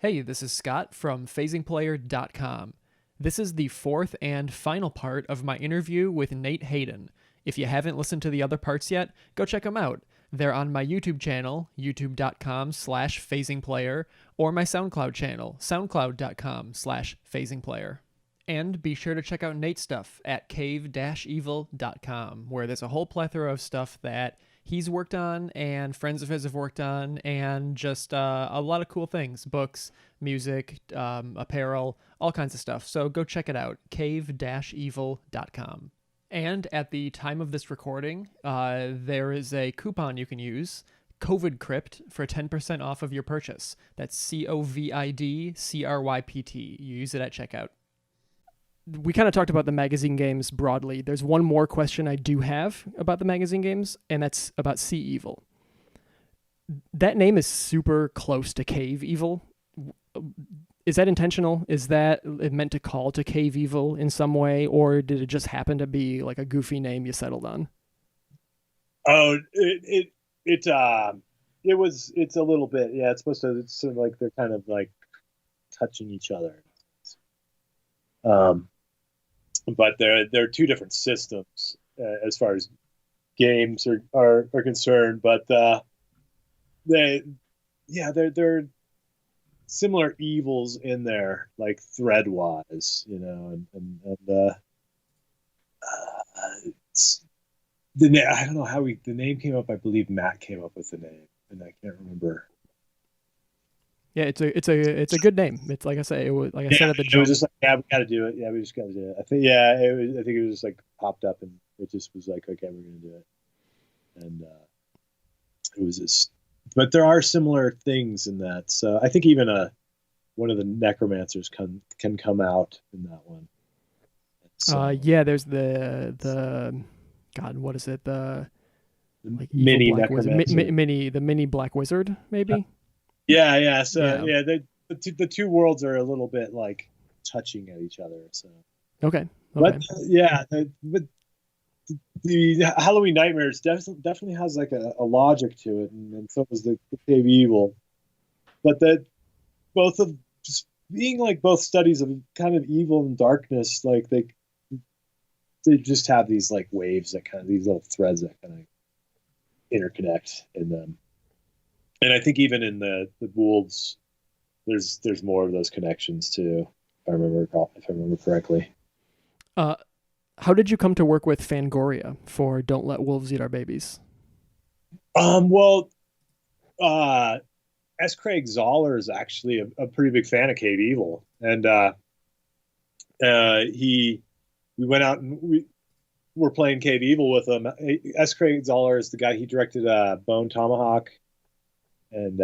Hey, this is Scott from phasingplayer.com. This is the fourth and final part of my interview with Nate Hayden. If you haven't listened to the other parts yet, go check them out. They're on my YouTube channel, youtube.com/phasingplayer, or my SoundCloud channel, soundcloud.com/phasingplayer. And be sure to check out Nate's stuff at cave-evil.com, where there's a whole plethora of stuff that he's worked on and friends of his have worked on, and just a lot of cool things, books, music, apparel, all kinds of stuff. So go check it out, cave-evil.com. And at the time of this recording, there is a coupon you can use, COVID Crypt, for 10% off of your purchase. That's COVIDCRYPT. You use it at checkout. We kind of talked about the magazine games broadly. There's one more question I do have about the magazine games, and that's about Sea Evil. That name is super close to Cave Evil. Is that intentional? Is that meant to call to Cave Evil in some way, or did it just happen to be like a goofy name you settled on? Oh, it's a little bit, yeah. It's sort of like they're kind of like touching each other. But they're two different systems as far as games are concerned. But they're similar evils in there, like thread wise, it's I don't know how the name came up. I believe Matt came up with the name, and I can't remember. Yeah, it's a good name. It's like I say, it was like I said at the It jump. was just like, we got to do it. Yeah, we just got to do it. I think it was just like popped up, and it just was like, okay, we're gonna do it. And it was just, but there are similar things in that. So I think even one of the necromancers can come out in that one. So, yeah, there's the God, what is it? The like mini evil black wizard, necromancer. the mini black wizard, maybe. Yeah. So Yeah. the two worlds are a little bit like touching at each other. So Okay. but but the Halloween Nightmares definitely has like a logic to it, and so does the Cave Evil. But that both of just being like both studies of kind of evil and darkness, like they just have these like waves that kind of these little threads that kind of interconnect in them. And I think even in the wolves, there's more of those connections too. If I remember correctly. How did you come to work with Fangoria for Don't Let Wolves Eat Our Babies? Well, S. Craig Zoller is actually a pretty big fan of Cave Evil, and we went out and we were playing Cave Evil with him. S. Craig Zoller is the guy, he directed Bone Tomahawk, and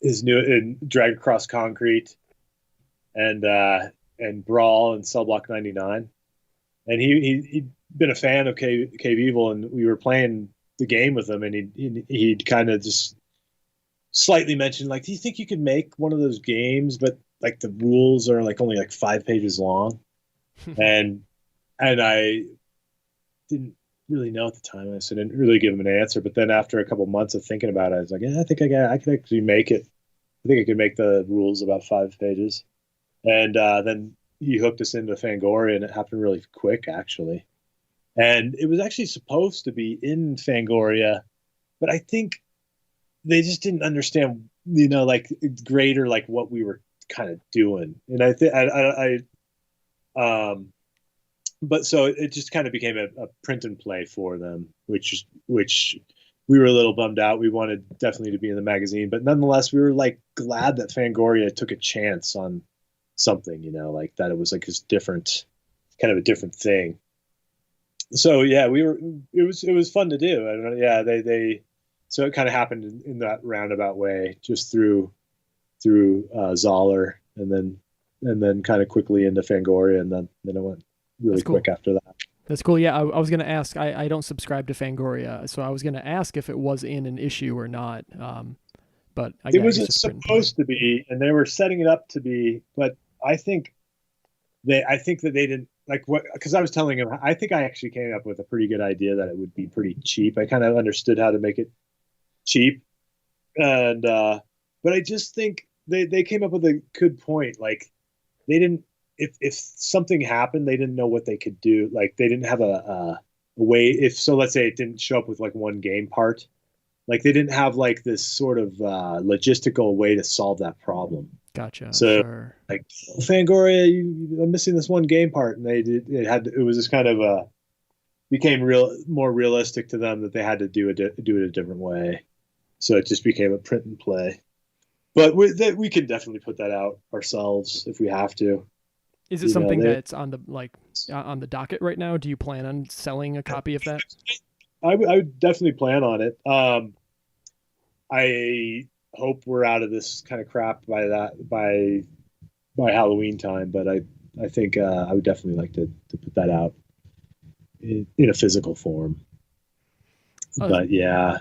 his new in Drag Across Concrete, and Brawl and Cell Block 99. And he'd been a fan of Cave Evil, and we were playing the game with him, and he'd kind of just slightly mentioned, like, do you think you could make one of those games, but like the rules are like only like 5 pages long? and I didn't really know at the time. So I didn't really give him an answer. But then after a couple months of thinking about it, I was like, yeah, I think I could actually make it. I think I could make the rules about 5 pages. And then he hooked us into Fangoria, and it happened really quick, actually. And it was actually supposed to be in Fangoria, but I think they just didn't understand, like greater, like what we were kind of doing. And I think but so it just kind of became a print and play for them, which we were a little bummed out. We wanted definitely to be in the magazine, but nonetheless, we were like glad that Fangoria took a chance on something, like that. It was like this different, kind of a different thing. So yeah, it was fun to do. And yeah, so it kind of happened in that roundabout way, just through Zoller, and then kind of quickly into Fangoria, and then it went really quick after that. That's cool. Yeah, I was going to ask. I don't subscribe to Fangoria, so I was going to ask if it was in an issue or not. But it was supposed to be, and they were setting it up to be. But I think that they didn't like what, because I was telling him, I think I actually came up with a pretty good idea that it would be pretty cheap. I kind of understood how to make it cheap, and but I just think they came up with a good point. Like they didn't, if something happened, they didn't know what they could do. Like they didn't have a way. If so, let's say it didn't show up with like one game part. Like they didn't have like this sort of logistical way to solve that problem. Gotcha. So Sure. like Fangoria, I'm missing this one game part, and it was just kind of became more realistic to them that they had to do it a different way. So it just became a print and play. But we can definitely put that out ourselves if we have to. Is it something that's on the docket right now? Do you plan on selling a copy of that? I would definitely plan on it. I hope we're out of this kind of crap by Halloween time, but I think I would definitely like to put that out in a physical form. But yeah.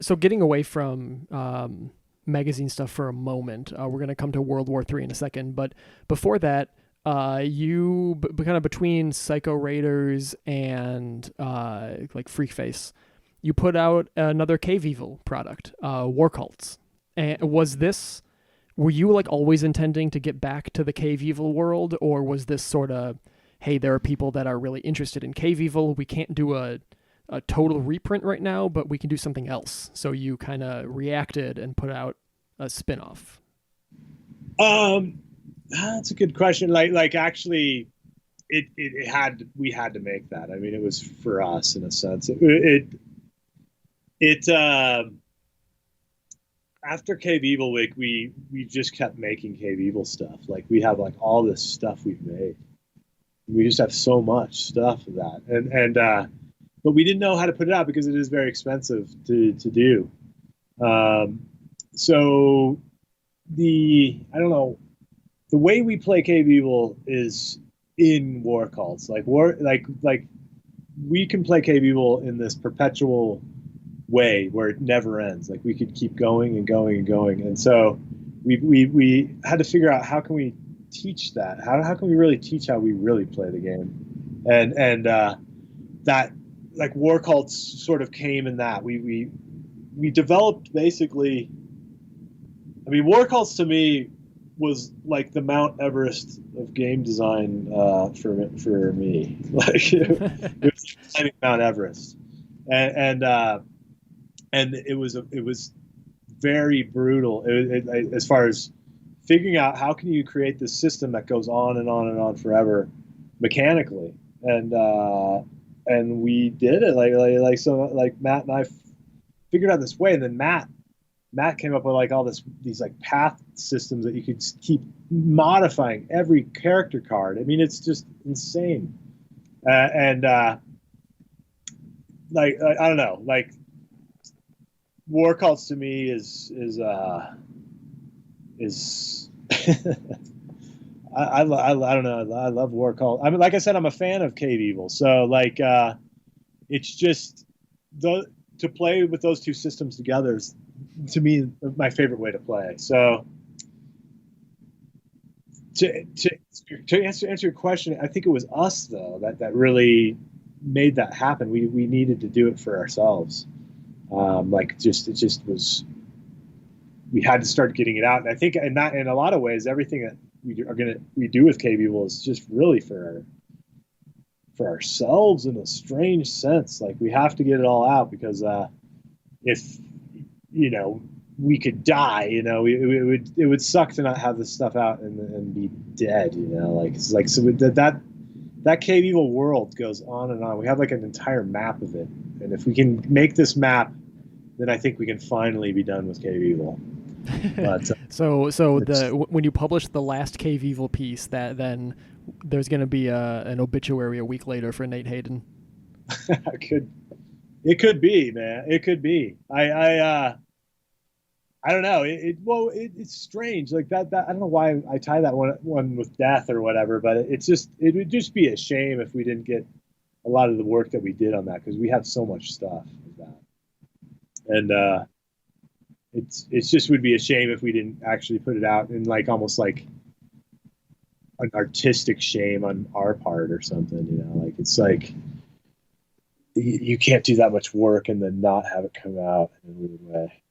So getting away from magazine stuff for a moment, we're going to come to World War III in a second. But before that, you kind of between Psycho Raiders and like Freak Face, you put out another Cave Evil product, Warcults. And were you like always intending to get back to the Cave Evil world, or was this sort of, hey, there are people that are really interested in Cave Evil, we can't do a total reprint right now, but we can do something else? So you kind of reacted and put out a spin-off. That's a good question. Like actually, we had to make that. I mean, it was for us in a sense. After Cave Evil Week, we just kept making Cave Evil stuff. Like we have like all this stuff we've made. We just have so much stuff of that, and but we didn't know how to put it out because it is very expensive to do. So I don't know, the way we play Cave Evil is in Warcults. Like we can play Cave Evil in this perpetual way where it never ends. Like we could keep going and going and going. And so we had to figure out how can we teach that? How can we really teach how we really play the game? And that like Warcults sort of came in that. We developed basically, I mean, Warcults to me was like the Mount Everest of game design for me. Like it was climbing Mount Everest, and it was very brutal as far as figuring out how can you create this system that goes on and on and on forever mechanically, and we did it like Matt and I figured out this way, and then Matt came up with like all these like path systems that you could keep modifying every character card. I mean, it's just insane. And like I don't know, like Warcults to me is I don't know. I love Warcults. I mean, like I said, I'm a fan of Cave Evil, so like it's just to play with those two systems together is, to me, my favorite way to play. So to answer your question, I think it was us though that really made that happen. We needed to do it for ourselves. It just was. We had to start getting it out, and I think in a lot of ways, everything that we do with Cave Evil is just really for ourselves in a strange sense. Like we have to get it all out because if we could die, it would suck to not have this stuff out and be dead. Like it's like, so that Cave Evil world goes on and on. We have like an entire map of it, and if we can make this map, then I think we can finally be done with Cave Evil. But, so when you publish the last Cave Evil piece, then there's going to be an obituary a week later for Nate Hayden. It could be, man. It could be. I don't know. It's strange. Like that. I don't know why I tie that one with death or whatever, but it would just be a shame if we didn't get a lot of the work that we did on that, because we have so much stuff with that. And it's just would be a shame if we didn't actually put it out, in like almost like an artistic shame on our part or something. Like it's like you can't do that much work and then not have it come out in a weird way.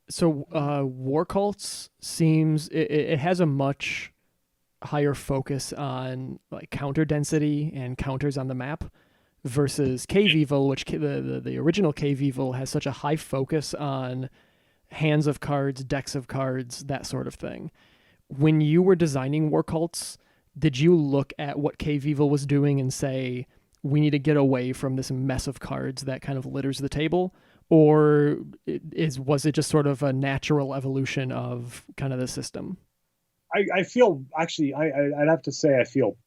So Warcults seems it has a much higher focus on like counter density and counters on the map versus Cave Evil, which the original Cave Evil has such a high focus on hands of cards, decks of cards, that sort of thing. When you were designing Warcults, did you look at what Cave Evil was doing and say, we need to get away from this mess of cards that kind of litters the table? Or was it just sort of a natural evolution of kind of the system? I feel actually, I'd have to say I feel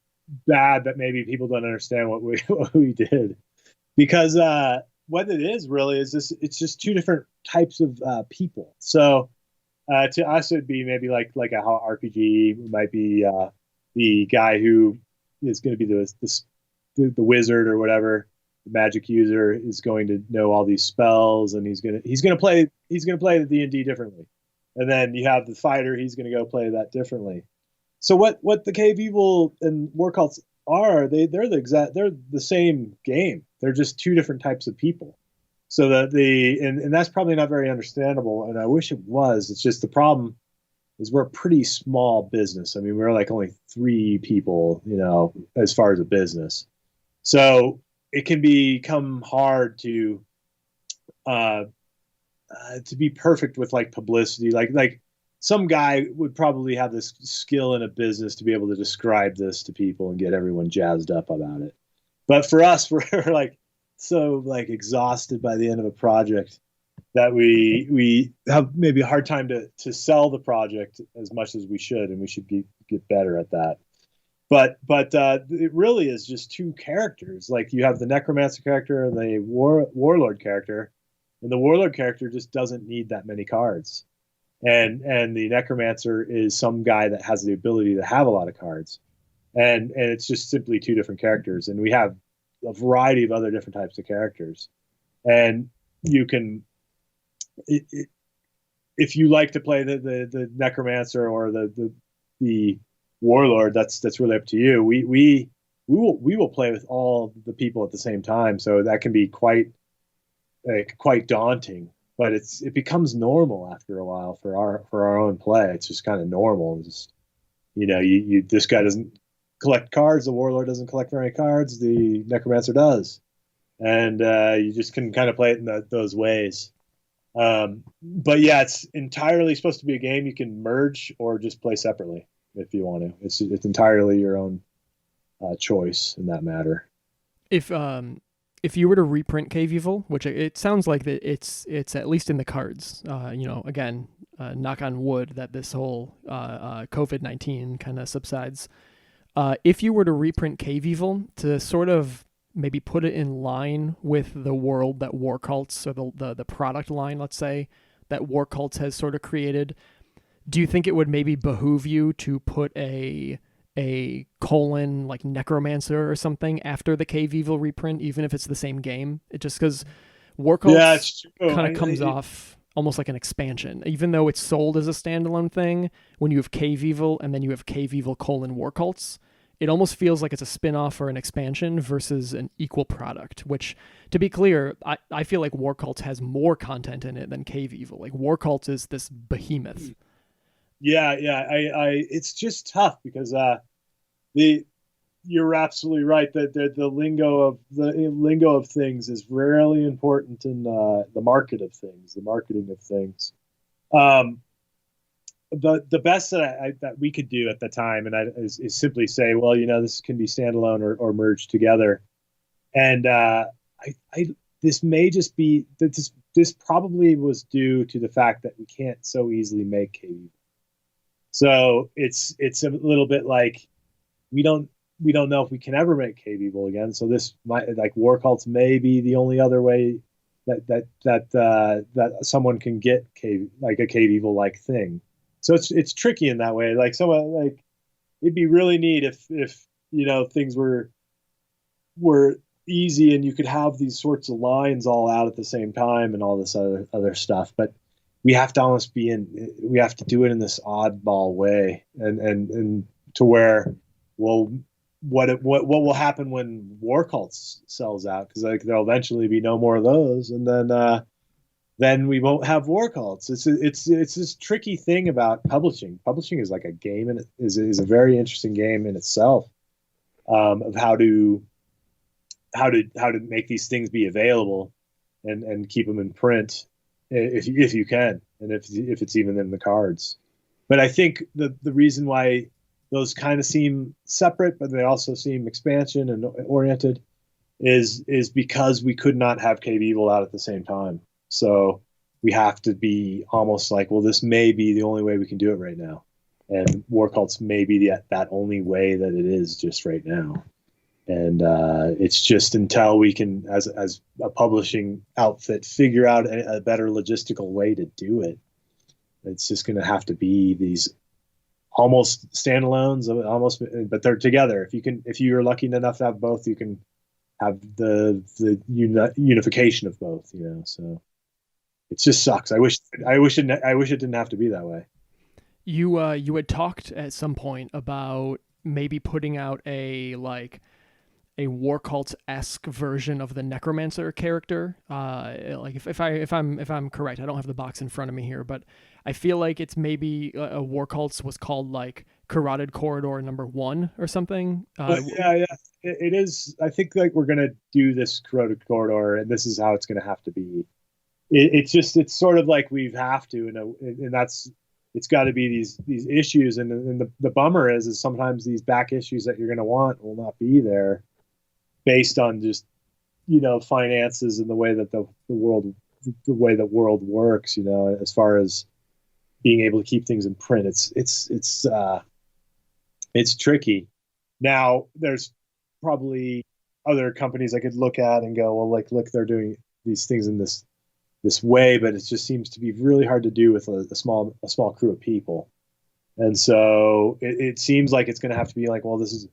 bad that maybe people don't understand what we what we did, because what it is really is this: it's just two different types of people. So to us, it'd be maybe like a RPG might be the guy who is going to be the wizard or whatever. The magic user is going to know all these spells, and he's gonna play the D&D differently. And then you have the fighter; he's going to go play that differently. So what the Cave Evil and Warcults are, they're the same game. They're just two different types of people. So and that's probably not very understandable, and I wish it was. It's just the problem is we're a pretty small business. I mean, we're like only 3 people, as far as a business. So it can become hard to be perfect with like publicity. Like some guy would probably have this skill in a business to be able to describe this to people and get everyone jazzed up about it. But for us, we're like so like exhausted by the end of a project that we have maybe a hard time to sell the project as much as we should, and we should get better at that. But it really is just 2 characters. Like you have the necromancer character and the warlord character, and the warlord character just doesn't need that many cards, and the necromancer is some guy that has the ability to have a lot of cards, and it's just simply 2 different characters. And we have a variety of other different types of characters, and you can, if you like to play the necromancer or the warlord, that's really up to you. We will play with all the people at the same time, so that can be quite daunting. But it becomes normal after a while for our own play. It's just kind of normal. It's just, you this guy doesn't collect cards, the warlord doesn't collect very many cards, the necromancer does, and you just can kind of play it in those ways. But yeah, it's entirely supposed to be a game you can merge or just play separately if you want to. It's entirely your own choice in that matter. If you were to reprint Cave Evil, which it sounds like that it's at least in the cards, again, knock on wood that this whole COVID-19 kind of subsides. If you were to reprint Cave Evil to sort of maybe put it in line with the world that Warcults, or the product line, let's say, that Warcults has sort of created, do you think it would maybe behoove you to put a colon like necromancer or something after the Cave Evil reprint, even if it's the same game? It just because Warcults kind of comes off almost like an expansion, even though it's sold as a standalone thing. When you have Cave Evil and then you have Cave Evil Warcults, it almost feels like it's a spin-off or an expansion versus an equal product, which, to be clear, I feel like Warcults has more content in it than Cave Evil. Like Warcults is this behemoth. Yeah. It's just tough because you're absolutely right that the lingo of things is really important in the marketing of things. The best that we could do at the time is simply say, well, this can be standalone or merged together, and this may just be that this probably was due to the fact that we can't so easily make KV. So it's a little bit like we don't know if we can ever make Cave Evil again. So this might, like, Warcults may be the only other way that someone can get a Cave Evil like thing. So it's tricky in that way. Like someone, like, it'd be really neat if things were easy and you could have these sorts of lines all out at the same time and all this other stuff. But we have to we have to do it in this oddball way, and to where, well, what will happen when Warcults sells out? Because there'll eventually be no more of those, and then then we won't have Warcults. It's this tricky thing about publishing. Publishing is like a game, and is a very interesting game in itself, of how to make these things be available and keep them in print if you can, and if it's even in the cards. But I think the reason why those kind of seem separate, but they also seem expansion and oriented, is because we could not have Cave Evil out at the same time. So we have to be almost like, well, this may be the only way we can do it right now, and Warcults may be that only way that it is just right now. And it's just until we can, as a publishing outfit, figure out a better logistical way to do it. It's just going to have to be these almost standalones, but they're together. If you're lucky enough to have both, you can have the unification of both. So it just sucks. I wish it didn't have to be that way. You had talked at some point about maybe putting out a Warcults-esque version of the Necromancer character. Like if I'm correct, I don't have the box in front of me here, but I feel like it's maybe a Warcults was called like Carotid Corridor #1 or something. Yeah, it is. I think like we're gonna do this Carotid Corridor, and this is how it's gonna have to be. It's sort of like we have to, and it's got to be these issues, and the bummer is sometimes these back issues that you're gonna want will not be there, based on just finances and the way that the world works, as far as being able to keep things in print. It's tricky. Now there's probably other companies I could look at and go, well, like, look, they're doing these things in this way, but it just seems to be really hard to do with a small crew of people. And so it seems like it's going to have to be like, well, this is,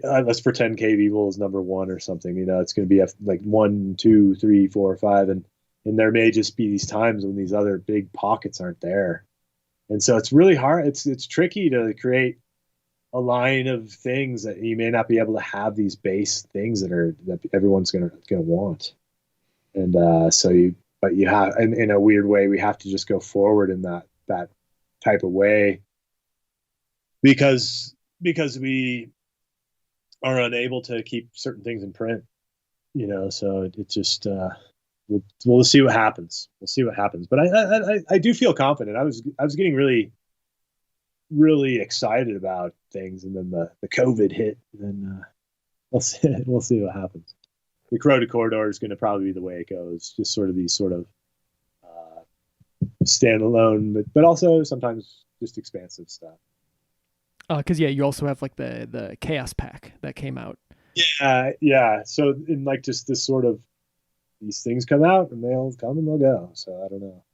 let's pretend Cave Evil is #1 or something. It's going to be like 1, 2, 3, 4, 5, and there may just be these times when these other big pockets aren't there, and so it's really hard. It's tricky to create a line of things that you may not be able to have these base things that everyone's going to want, and but you have, in a weird way, we have to just go forward in that type of way because we are unable to keep certain things in print, so it just, we'll see what happens. We'll see what happens. But I do feel confident. I was getting really, really excited about things. And then the COVID hit, and then we'll see what happens. The Corroded Corridor is going to probably be the way it goes. Just sort of these sort of standalone, but also sometimes just expansive stuff. Because you also have like the Chaos Pack that came out. Yeah. So in like just this sort of, these things come out and they'll come and they'll go. So I don't know.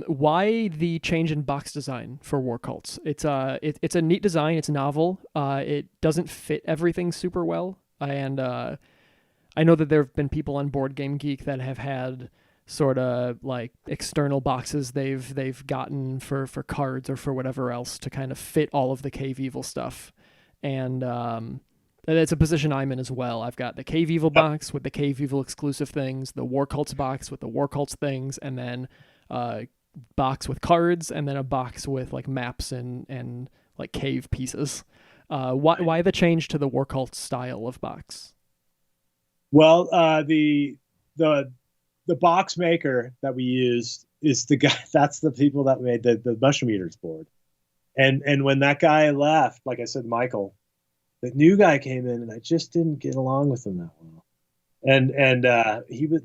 Why the change in box design for Warcults? It's a neat design. It's novel. It doesn't fit everything super well, and I know that there have been people on Board Game Geek that have had sort of like external boxes they've gotten for cards or for whatever else to kind of fit all of the Cave Evil stuff, and it's a position I'm in as well. I've got the Cave Evil box with the Cave Evil exclusive things, the Warcults box with the Warcults things, and then box with cards, and then a box with like maps and like cave pieces. Why the change to the Warcults style of box? Well, the box maker that we used is the guy. That's the people that made the Mushroom Eaters board. And when that guy left, like I said, Michael, the new guy came in, and I just didn't get along with him that well. And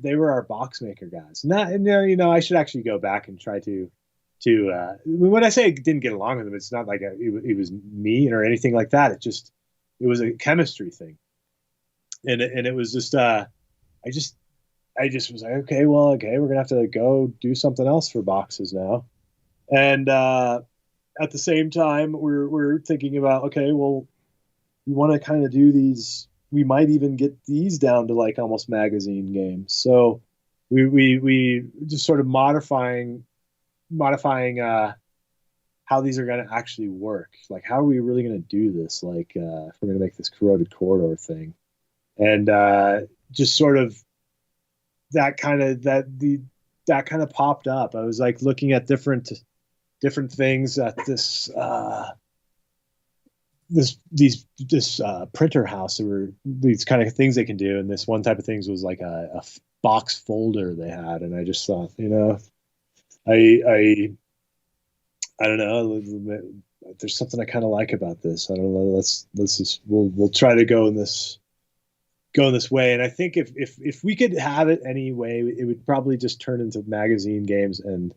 they were our box maker guys. I should actually go back and try to when I say I didn't get along with him, it's not like it was mean or anything like that. It was a chemistry thing, and it was just I just was like, okay, we're gonna have to go do something else for boxes now, and at the same time we're thinking about, okay, well, we want to kind of do these. We might even get these down to like almost magazine games. So we just sort of modifying how these are going to actually work. Like, how are we really going to do this? Like, if we're going to make this Corroded Corridor thing, and just sort of that kind of the that kind of popped up. I was like looking at different things at this printer house. There were these kind of things they can do, and this one type of things was like a box folder they had, and I just thought, I don't know. There's something I kind of like about this. I don't know. Let's just we'll try to go in this way. And I think if we could have it any way, it would probably just turn into magazine games and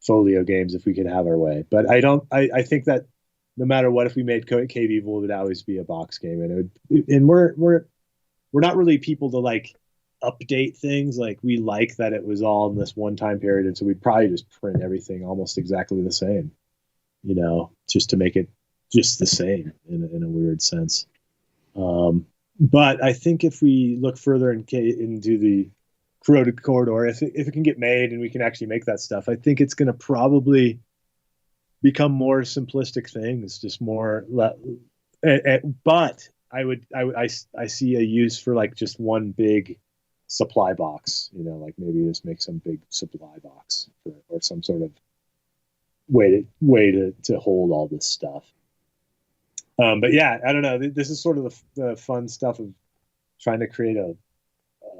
folio games if we could have our way. But I think that no matter what, if we made Cave Evil, it would always be a box game, and we're not really people to like update things. Like, we like that it was all in this one time period, and so we'd probably just print everything almost exactly the same, just to make it just the same in a weird sense. But I think if we look further into the Corroded Corridor, if it can get made and we can actually make that stuff, I think it's going to probably become more simplistic things, just more. But I see a use for like just one big supply box, like maybe just make some big supply box or some sort of way to hold all this stuff. But yeah, I don't know. This is sort of the fun stuff of trying to create a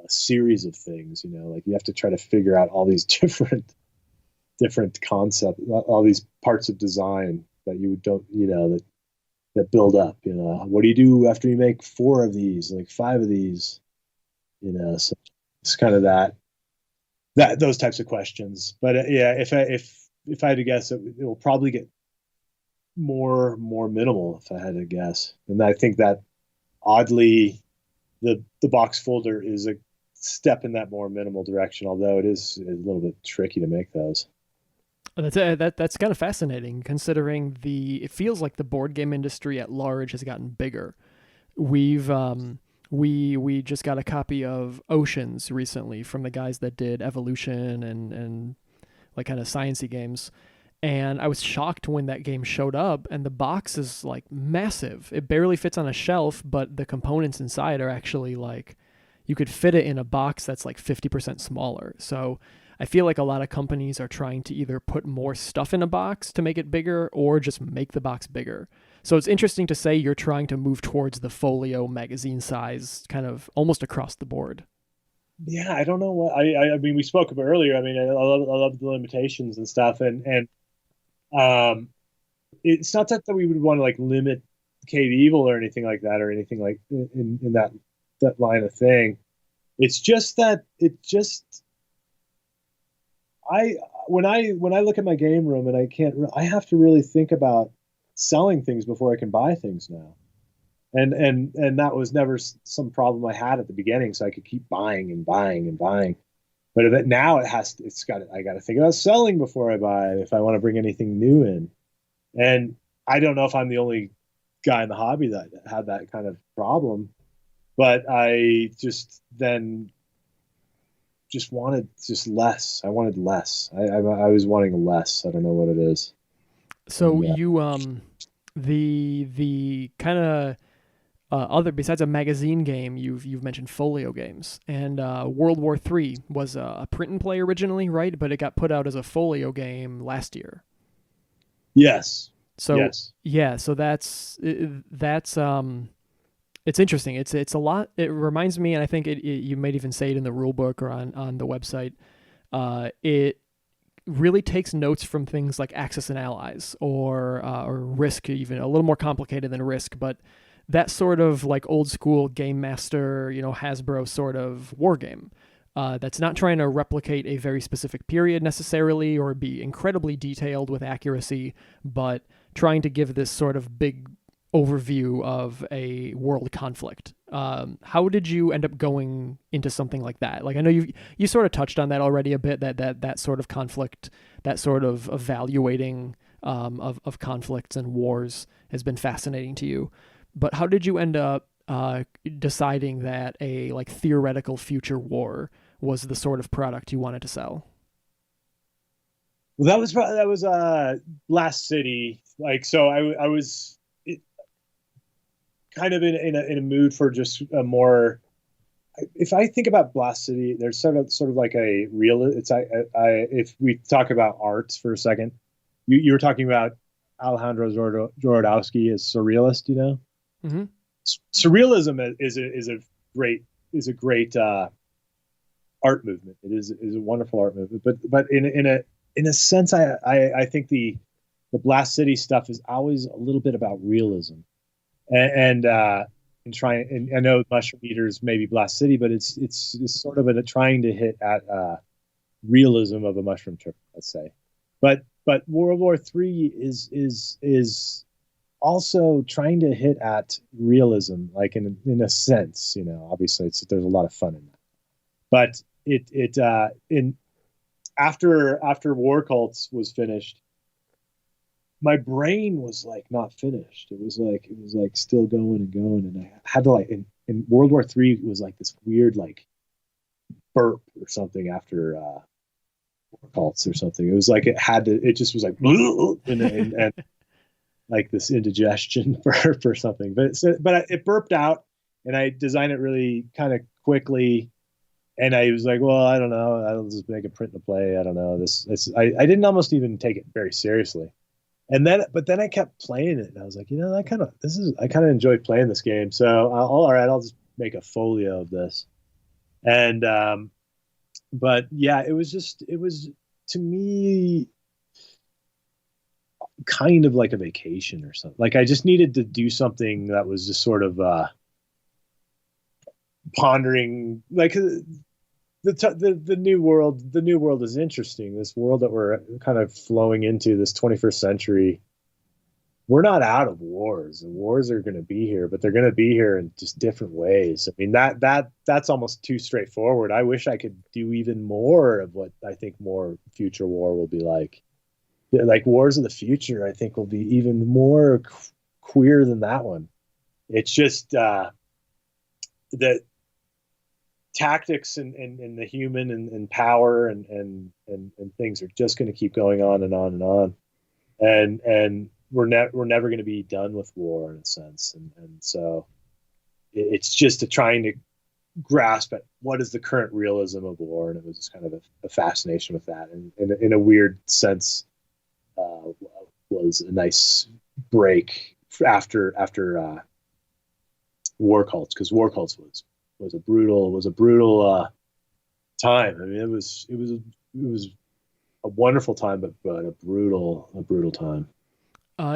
series of things, like you have to try to figure out all these different concepts, all these parts of design that you don't, that build up, what do you do after you make 4 of these, like 5 of these, so it's kind of that those types of questions. But yeah, if I had to guess, it will probably get more minimal if I had to guess. And I think that oddly the box folder is a step in that more minimal direction, although it is a little bit tricky to make those. That's kind of fascinating, considering it feels like the board game industry at large has gotten bigger. We've we just got a copy of Oceans recently from the guys that did Evolution and like kind of sciencey games. And I was shocked when that game showed up, and the box is like massive. It barely fits on a shelf, but the components inside are actually like, you could fit it in a box that's like 50% smaller. So I feel like a lot of companies are trying to either put more stuff in a box to make it bigger or just make the box bigger. So it's interesting to say you're trying to move towards the folio magazine size kind of almost across the board. Yeah, I don't know what I mean. We spoke about earlier. I mean, I love the limitations and stuff, and it's not that we would want to like limit Cave Evil or anything like that, or anything like in that line of thing. It's just that when I look at my game room and I have to really think about selling things before I can buy things now. And that was never some problem I had at the beginning, so I could keep buying and buying and buying. But now I got to think about selling before I buy if I want to bring anything new in. And I don't know if I'm the only guy in the hobby that had that kind of problem, but I just wanted less. I wanted less. I was wanting less. I don't know what it is. So you the kind of other, besides a magazine game, you've mentioned folio games, and World War III was a print and play originally, right? But it got put out as a folio game last year. Yes. So yes. Yeah, so that's it's interesting. It's a lot. It reminds me, and I think you might even say it in the rule book or on the website. It really takes notes from things like Axis and Allies or Risk, even a little more complicated than Risk, but that sort of like old school game master, Hasbro sort of war game. That's not trying to replicate a very specific period necessarily or be incredibly detailed with accuracy, but trying to give this sort of big overview of a world conflict. How did you end up going into something like that? Like, I know you sort of touched on that already a bit, that sort of conflict, that sort of evaluating of conflicts and wars has been fascinating to you. But how did you end up deciding that a like theoretical future war was the sort of product you wanted to sell? Well, that was Last City. Like, so I was kind of in a mood for just a more if I think about Blast City, there's sort of like a real. It's if we talk about arts for a second, you were talking about Alejandro Jodorowsky as surrealist. You know, Mm-hmm. Surrealism is a great art movement. It is a wonderful art movement. But in a sense, I think the Blast City stuff is always a little bit about realism and trying. And I know Mushroom Eaters maybe Blast City, but it's sort of trying to hit at realism of a mushroom trip, let's say. But World War III is also trying to hit at realism, like in a sense. You know, obviously there's a lot of fun in that, but in after Warcults was finished, my brain was like not finished. It was like still going and going, and I had to like in World War III was like this weird like burp or something after Warcults or something. It was like it just was like and like this indigestion burp or something. But it burped out, and I designed it really kind of quickly. And I was like, well, I don't know. I'll just make a print and play. I don't know. I didn't almost even take it very seriously. But then I kept playing it, and I was like, you know, I kind of enjoy playing this game. So all right, I'll just make a folio of this. And but yeah, it was to me kind of like a vacation or something. Like I just needed to do something that was just sort of pondering, like the new world is interesting. This world that we're kind of flowing into, this 21st century, we're not out of wars. The wars are going to be here, but they're going to be here in just different ways. I mean, that's almost too straightforward. I wish I could do even more of what I think more future war will be like. Like Wars of the Future, I think will be even more queer than that one. It's just that tactics and the human and power and things are just going to keep going on and on and on, and we're never going to be done with war in a sense, and so it's just trying to grasp at what is the current realism of war, and it was just kind of a fascination with that, and in a weird sense was a nice break after Warcults, because Warcults was a brutal time. I mean, it was a wonderful time, but a brutal time.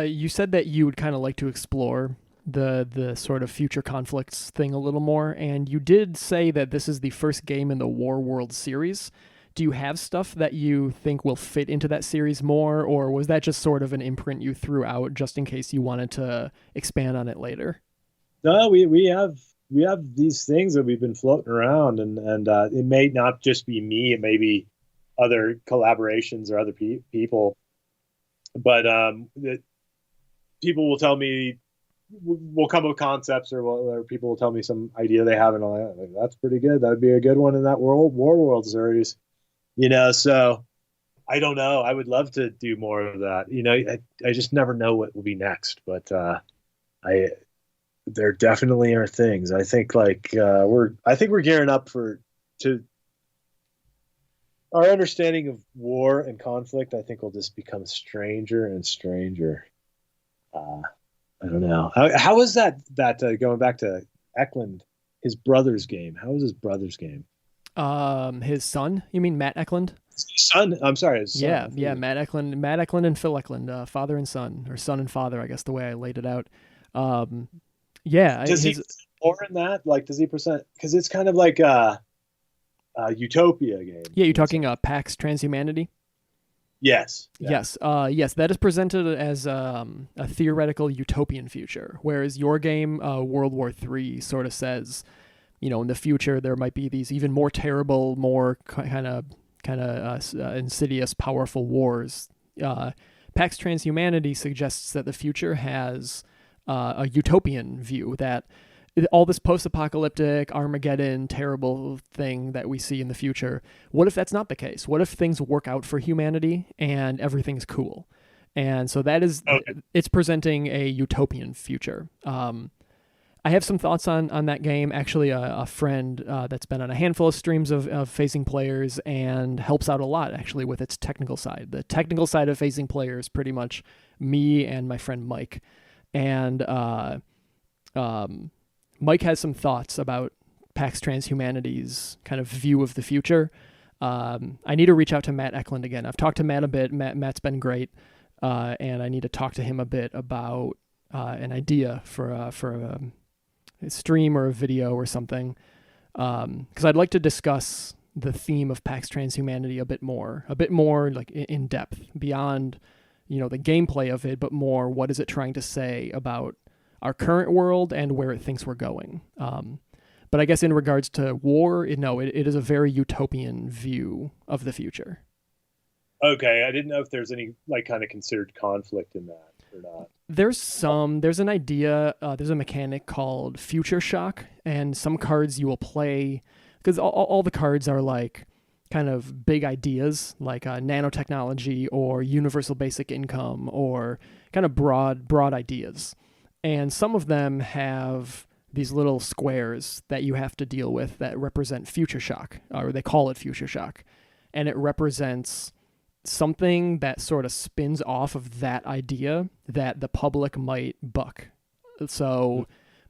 You said that you would kind of like to explore the sort of future conflicts thing a little more, and you did say that this is the first game in the War World series. Do you have stuff that you think will fit into that series more, or was that just sort of an imprint you threw out just in case you wanted to expand on it later? No, we have these things that we've been floating around, and it may not just be me, it may be other collaborations or other people, but that people will tell me, will come up with concepts, or people will tell me some idea they have, and I'm like, that's pretty good. That would be a good one in that War World series, you know. So I don't know. I would love to do more of that. You know, I just never know what will be next, but there definitely are things. I think we're gearing up to our understanding of war and conflict. I think will just become stranger and stranger. I don't know. How was that going back to Eklund, his brother's game? How was his brother's game? His son? You mean Matt Eklund? His son. I'm sorry. His son. Yeah. Matt Eklund and Phil Eklund, father and son, or son and father, I guess the way I laid it out. Yeah. Does he more in that? Like, does he present? Because it's kind of like a utopia game. Yeah, you're talking PAX Transhumanity? Yes. Yeah. Yes. That is presented as a theoretical utopian future, whereas your game, World War III, sort of says, you know, in the future there might be these even more terrible, more kind of insidious, powerful wars. PAX Transhumanity suggests that the future has a utopian view, that all this post-apocalyptic Armageddon terrible thing that we see in the future, what if that's not the case? What if things work out for humanity and everything's cool? And so that is, It's presenting a utopian future. I have some thoughts on that game. Actually, a friend that's been on a handful of streams of Facing Players and helps out a lot actually with its technical side. The technical side of Facing Players, pretty much me and my friend Mike. And Mike has some thoughts about PAX Transhumanity's kind of view of the future. I need to reach out to Matt Eklund again. I've talked to Matt a bit. Matt's been great, and I need to talk to him a bit about an idea for a stream or a video or something, because I'd like to discuss the theme of PAX Transhumanity a bit more like in depth, beyond the gameplay of it, but more what is it trying to say about our current world and where it thinks we're going. But I guess in regards to war, it is a very utopian view of the future. Okay, I didn't know if there's any like kind of considered conflict in that or not. There's an idea, there's a mechanic called Future Shock, and some cards you will play, because all the cards are like kind of big ideas, like nanotechnology or universal basic income, or kind of broad ideas. And some of them have these little squares that you have to deal with that represent Future Shock, or they call it Future Shock. And it represents something that sort of spins off of that idea that the public might buck. So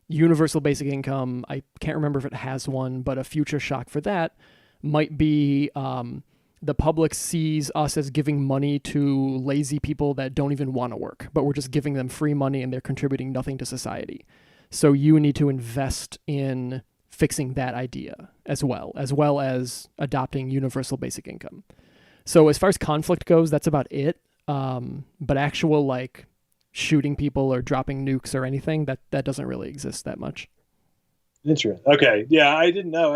universal basic income, I can't remember if it has one, but a Future Shock for that might be the public sees us as giving money to lazy people that don't even want to work, but we're just giving them free money and they're contributing nothing to society. So you need to invest in fixing that idea as well as adopting universal basic income. So as far as conflict goes, that's about it. But actual like shooting people or dropping nukes or anything, that doesn't really exist that much. Interesting. Okay. Yeah, I didn't know.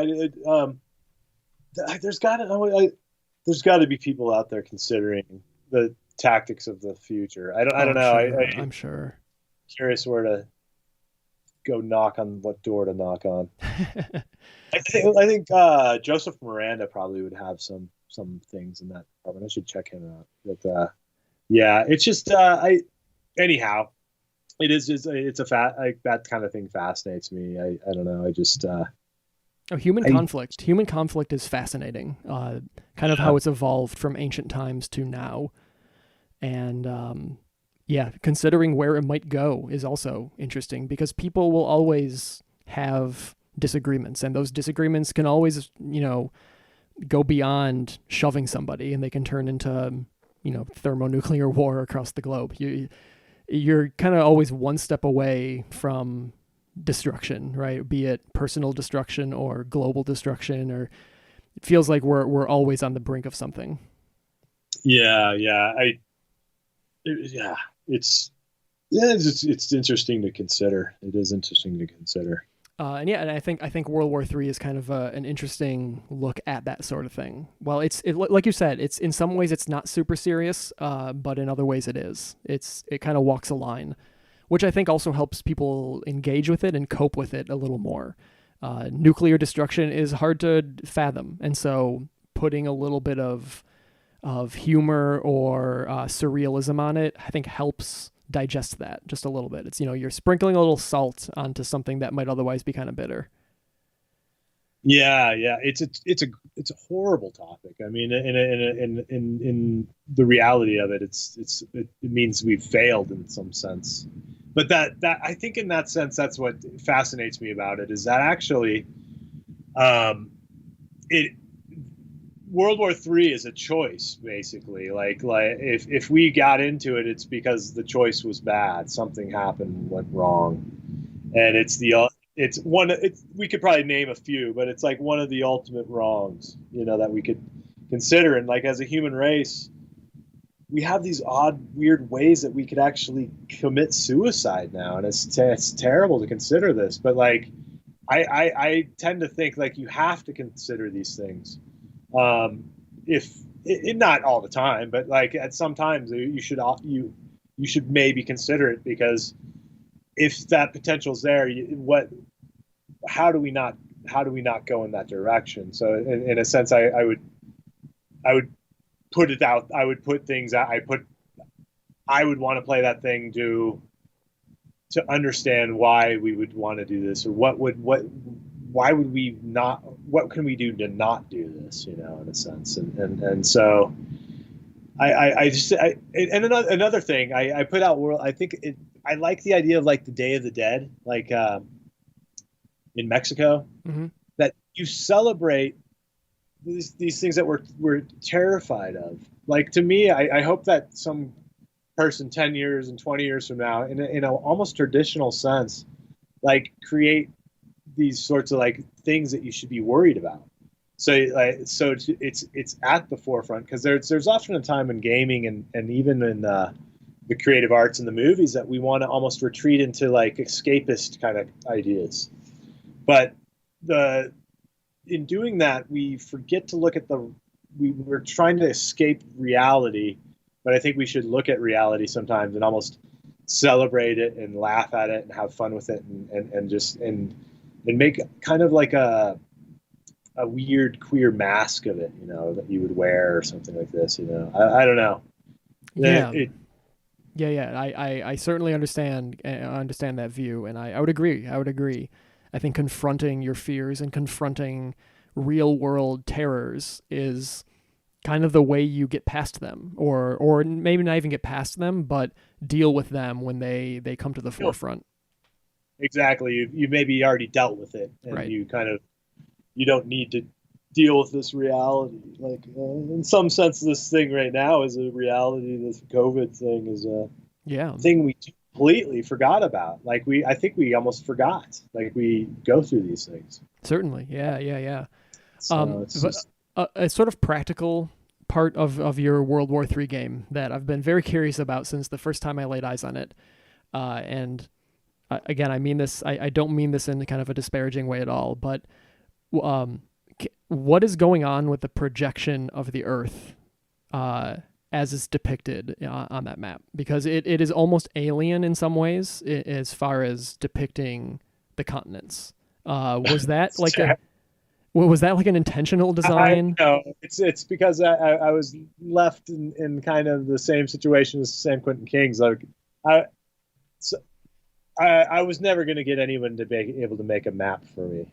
There's got to be people out there considering the tactics of the future. I don't know. Sure. I'm sure. Curious where to go what door to knock on. I think Joseph Miranda probably would have some things in that department. I should check him out. But yeah, it's just anyhow, it's that kind of thing fascinates me. I don't know. I just human conflict. Human conflict is fascinating. Kind of how it's evolved from ancient times to now, and considering where it might go is also interesting, because people will always have disagreements, and those disagreements can always, go beyond shoving somebody, and they can turn into, thermonuclear war across the globe. You're kind of always one step away from destruction, right? Be it personal destruction or global destruction, or it feels like we're always on the brink of something. It's interesting to consider. It is interesting to consider. And I think World War III is kind of an interesting look at that sort of thing. Well, it like you said, it's in some ways it's not super serious, but in other ways it is. It kind of walks a line, which I think also helps people engage with it and cope with it a little more. Nuclear destruction is hard to fathom, and so putting a little bit of humor or surrealism on it, I think helps digest that just a little bit. It's, you're sprinkling a little salt onto something that might otherwise be kind of bitter. Yeah. It's a horrible topic. I mean, in the reality of it, it means we've failed in some sense. But that I think in that sense, that's what fascinates me about it, is that actually, World War III is a choice, basically. Like if we got into it, it's because the choice was bad. Something happened, went wrong, and we could probably name a few, but it's like one of the ultimate wrongs, that we could consider. And like as a human race, we have these odd, weird ways that we could actually commit suicide now, and it's terrible to consider this, but like I tend to think like you have to consider these things. If not all the time, but like at some times you should maybe consider it, because if that potential is there, how do we not go in that direction? So in a sense, I would put it out. I would put things out. I would want to play that thing to to understand why we would want to do this, or why would we not, what can we do to not do this, in a sense. And so and another thing I put out world, I like the idea of like the Day of the Dead, like in Mexico, Mm-hmm. that you celebrate these things that we're terrified of. Like, to me, I hope that some person 10 years and 20 years from now, in a almost traditional sense, like, create these sorts of like things that you should be worried about. So it's at the forefront, because there's often a time in gaming and even in the creative arts and the movies that we want to almost retreat into like escapist kind of ideas. But in doing that, we forget to look at we're trying to escape reality, but I think we should look at reality sometimes and almost celebrate it and laugh at it and have fun with it, and make kind of like a weird queer mask of it, that you would wear or something like this. I don't know. Yeah. I certainly understand that view, and I would agree. I think confronting your fears and confronting real world terrors is kind of the way you get past them, or maybe not even get past them, but deal with them when they come to the forefront. Exactly. You maybe already dealt with it, and right. you don't need to deal with this reality. Like, in some sense, this thing right now is a reality. This COVID thing is a thing we completely forgot about. Like, I think we almost forgot. Like, we go through these things. Certainly. Yeah. So a sort of practical part of your World War III game that I've been very curious about since the first time I laid eyes on it. And again, I mean this, I don't mean this in kind of a disparaging way at all, but what is going on with the projection of the Earth as is depicted on that map? Because it is almost alien in some ways as far as depicting the continents. Was that like was that like an intentional design? No, it's because I was left in kind of the same situation as San Quentin Kings. Like, I was never going to get anyone to be able to make a map for me.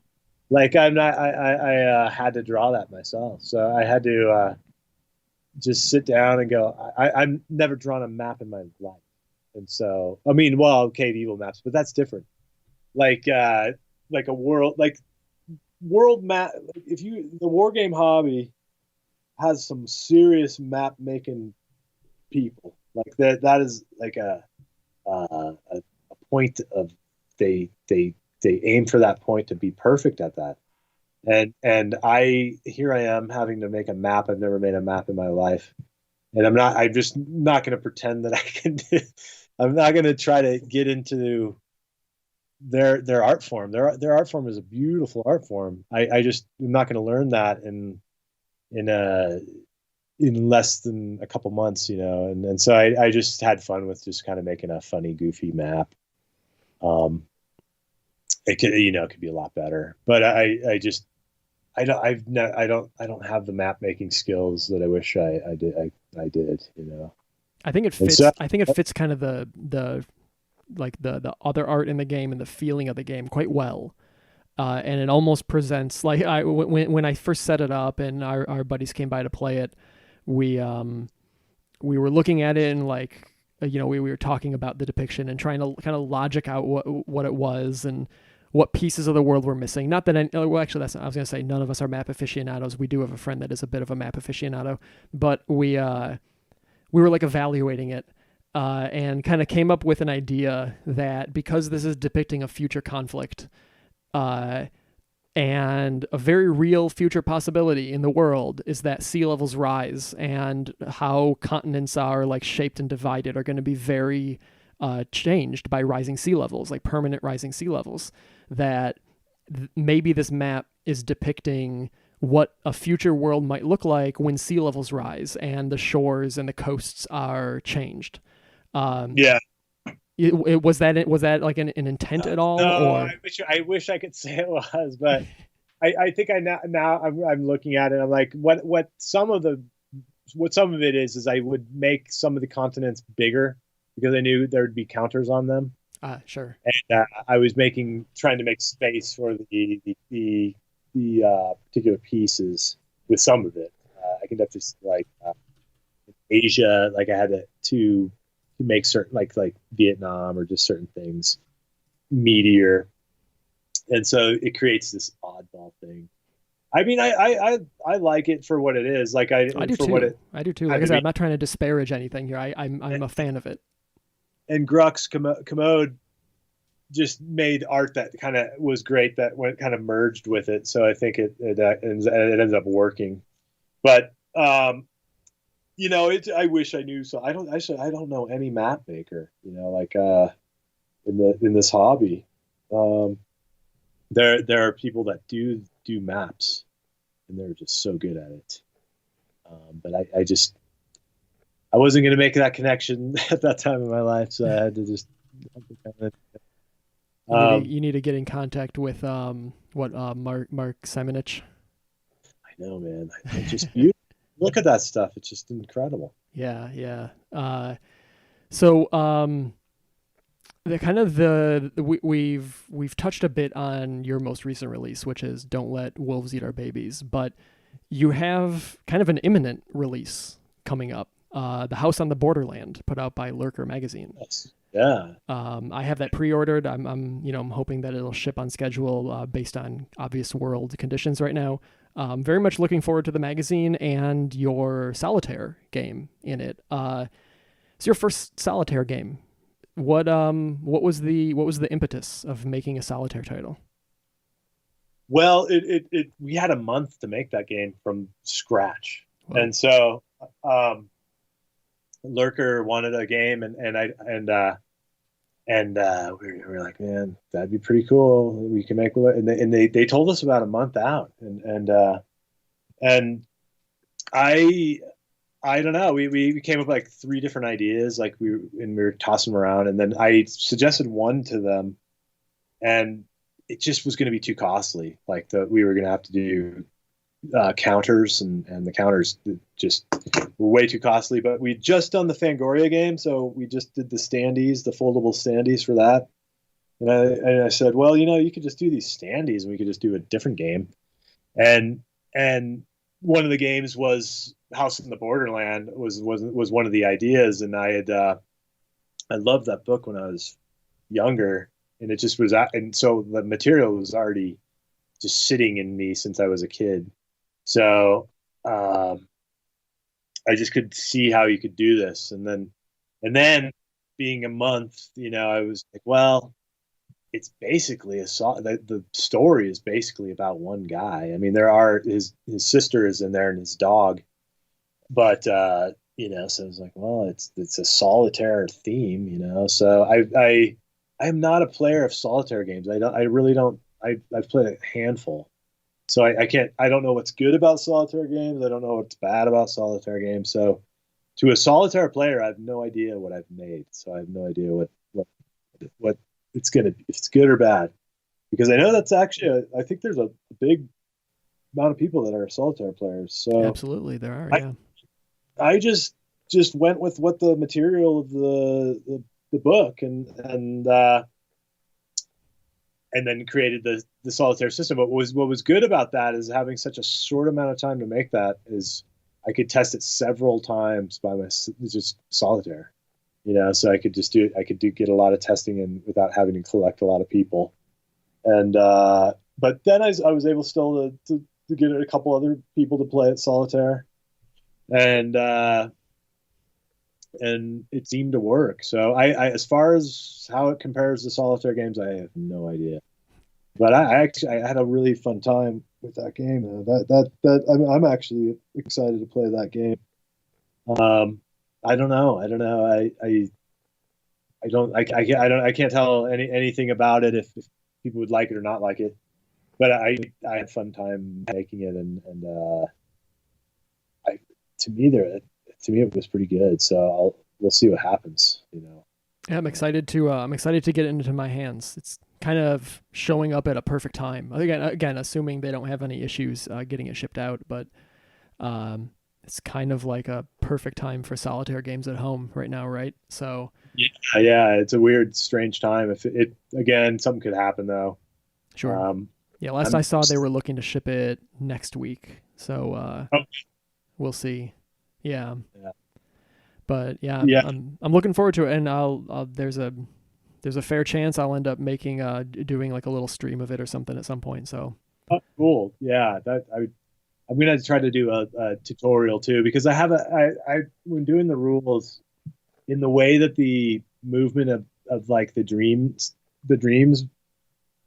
Like, I had to draw that myself. So I had to just sit down and go, I've never drawn a map in my life. And so, I mean, well, Cave Evil maps, but that's different. Like a world map. The war game hobby has some serious map making people. Like, that is like a point of they aim for that point to be perfect at that. And here I am having to make a map. I've never made a map in my life. And I'm just not going to pretend that I can do. I'm not going to try to get into their art form. Their art form is a beautiful art form. I'm not going to learn that in less than a couple months, and so I just had fun with just kind of making a funny, goofy map. It could be a lot better, but I don't have the map making skills that I wish I did. I did. I think it fits. I think it fits kind of the other art in the game and the feeling of the game quite well. And it almost presents like when I first set it up and our buddies came by to play it, we were looking at it and like, we were talking about the depiction and trying to kind of logic out what it was and what pieces of the world were missing. Not that I was going to say none of us are map aficionados. We do have a friend that is a bit of a map aficionado, but we were like evaluating it and kind of came up with an idea that because this is depicting a future conflict and a very real future possibility in the world is that sea levels rise, and how continents are like shaped and divided are going to be very changed by rising sea levels, like permanent rising sea levels, that maybe this map is depicting what a future world might look like when sea levels rise and the shores and the coasts are changed. Yeah. Was that like an intent at all? No, or? I wish I could say it was, but I think now I'm looking at it. I'm like, what some of it is I would make some of the continents bigger because I knew there would be counters on them. Sure. And I was trying to make space for the particular pieces with some of it. I can definitely see, like Asia, like I had to make certain like Vietnam or just certain things meatier, and so it creates this oddball thing. I mean, I like it for what it is. Like I do for what too. it I do too. had Like I to said, be. I'm not trying to disparage anything here. I'm a fan of it. And Grux Commode just made art that kind of was great. That went kind of merged with it. So I think it ended up working. But I wish I knew. So I don't know any map maker. Like in this hobby. Um, there are people that do maps, and they're just so good at it. But I wasn't going to make that connection at that time in my life, so I had to just. Um, You need to get in contact with Mark Simonich. I know, man. It's just beautiful. Look at that stuff. It's just incredible. Yeah, yeah. So the kind of we've touched a bit on your most recent release, which is "Don't Let Wolves Eat Our Babies," but you have kind of an imminent release coming up. The House on the Borderland, put out by Lurker Magazine. Yes. Yeah. I have that pre-ordered. I'm hoping that it'll ship on schedule based on obvious world conditions right now. Very much looking forward to the magazine and your Solitaire game in it. It's your first Solitaire game. What was the impetus of making a Solitaire title? Well, we had a month to make that game from scratch, Whoa. and so Lurker wanted a game, and we were like, man, that'd be pretty cool. We can make it, and they told us about a month out, and I don't know. We came up with like three different ideas, like we were tossing them around, and then I suggested one to them, and it just was going to be too costly. Like we were going to have to do counters, and the counters just were way too costly. But we'd just done the Fangoria game, so we just did the standees, the foldable standees for that. And I said, well, you could just do these standees, and we could just do a different game. And one of the games was House in the Borderland was one of the ideas, and I loved that book when I was younger, and it just was, and so the material was already just sitting in me since I was a kid. So I just could see how you could do this, and then being a month, I was like, well, it's basically the story is basically about one guy. I mean, there are his sister is in there and his dog, but so I was like, well, it's a solitaire theme. So I am not a player of solitaire games. I really don't. I've played a handful, so I don't know what's good about solitaire games. I don't know what's bad about solitaire games. So to a solitaire player, I have no idea what I've made. So I have no idea what it's gonna be, if it's good or bad, because I know that's actually I think there's a big amount of people that are solitaire players. So Absolutely, there are. Yeah. I just went with what the material of the book, and then created the solitaire system. What was good about that is having such a short amount of time to make that is I could test it several times by just solitaire. So I could just do it. I could get a lot of testing in without having to collect a lot of people. And but then I was able still to get a couple other people to play at solitaire, and it seemed to work. So I as far as how it compares to solitaire games, I have no idea. But I had a really fun time with that game. I'm actually excited to play that game. I don't know. I can't tell anything about it if people would like it or not like it. But I had a fun time making it, and to me it was pretty good. So we'll see what happens. Yeah, I'm excited to get it into my hands. It's kind of showing up at a perfect time. Again, assuming they don't have any issues getting it shipped out, but it's kind of like a perfect time for solitaire games at home right now, right? So Yeah, it's a weird, strange time. If it again, something could happen though. sure. Um, Yeah, last I I'm saw they were looking to ship it next week. So oh, we'll see. Yeah. yeah, But yeah, yeah. I'm looking forward to it, and there's a fair chance I'll end up making doing like a little stream of it or something at some point. So Oh, cool. Yeah, I'm gonna try to do a tutorial too because I have I when doing the rules in the way that the movement of like the dreams.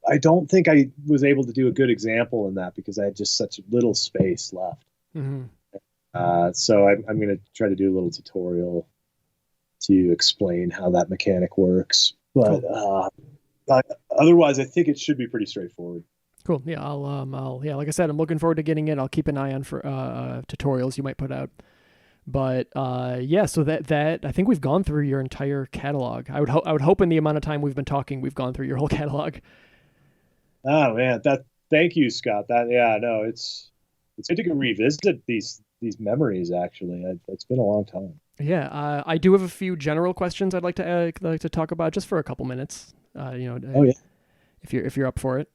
I don't think I was able to do a good example in that because I had just such little space left. mm-hmm. So I'm going to try to do a little tutorial to explain how that mechanic works. But Cool. otherwise, I think it should be pretty straightforward. Cool. Yeah, yeah, like I said, I'm looking forward to getting it. I'll keep an eye on for tutorials you might put out. But yeah, so that I think we've gone through your entire catalog. I would hope in the amount of time we've been talking, we've gone through your whole catalog. Oh man, thank you, Scott. No, it's good to revisit these memories. Actually, it's been a long time. Yeah, I do have a few general questions I'd like to talk about just for a couple minutes. Oh yeah, if you're up for it.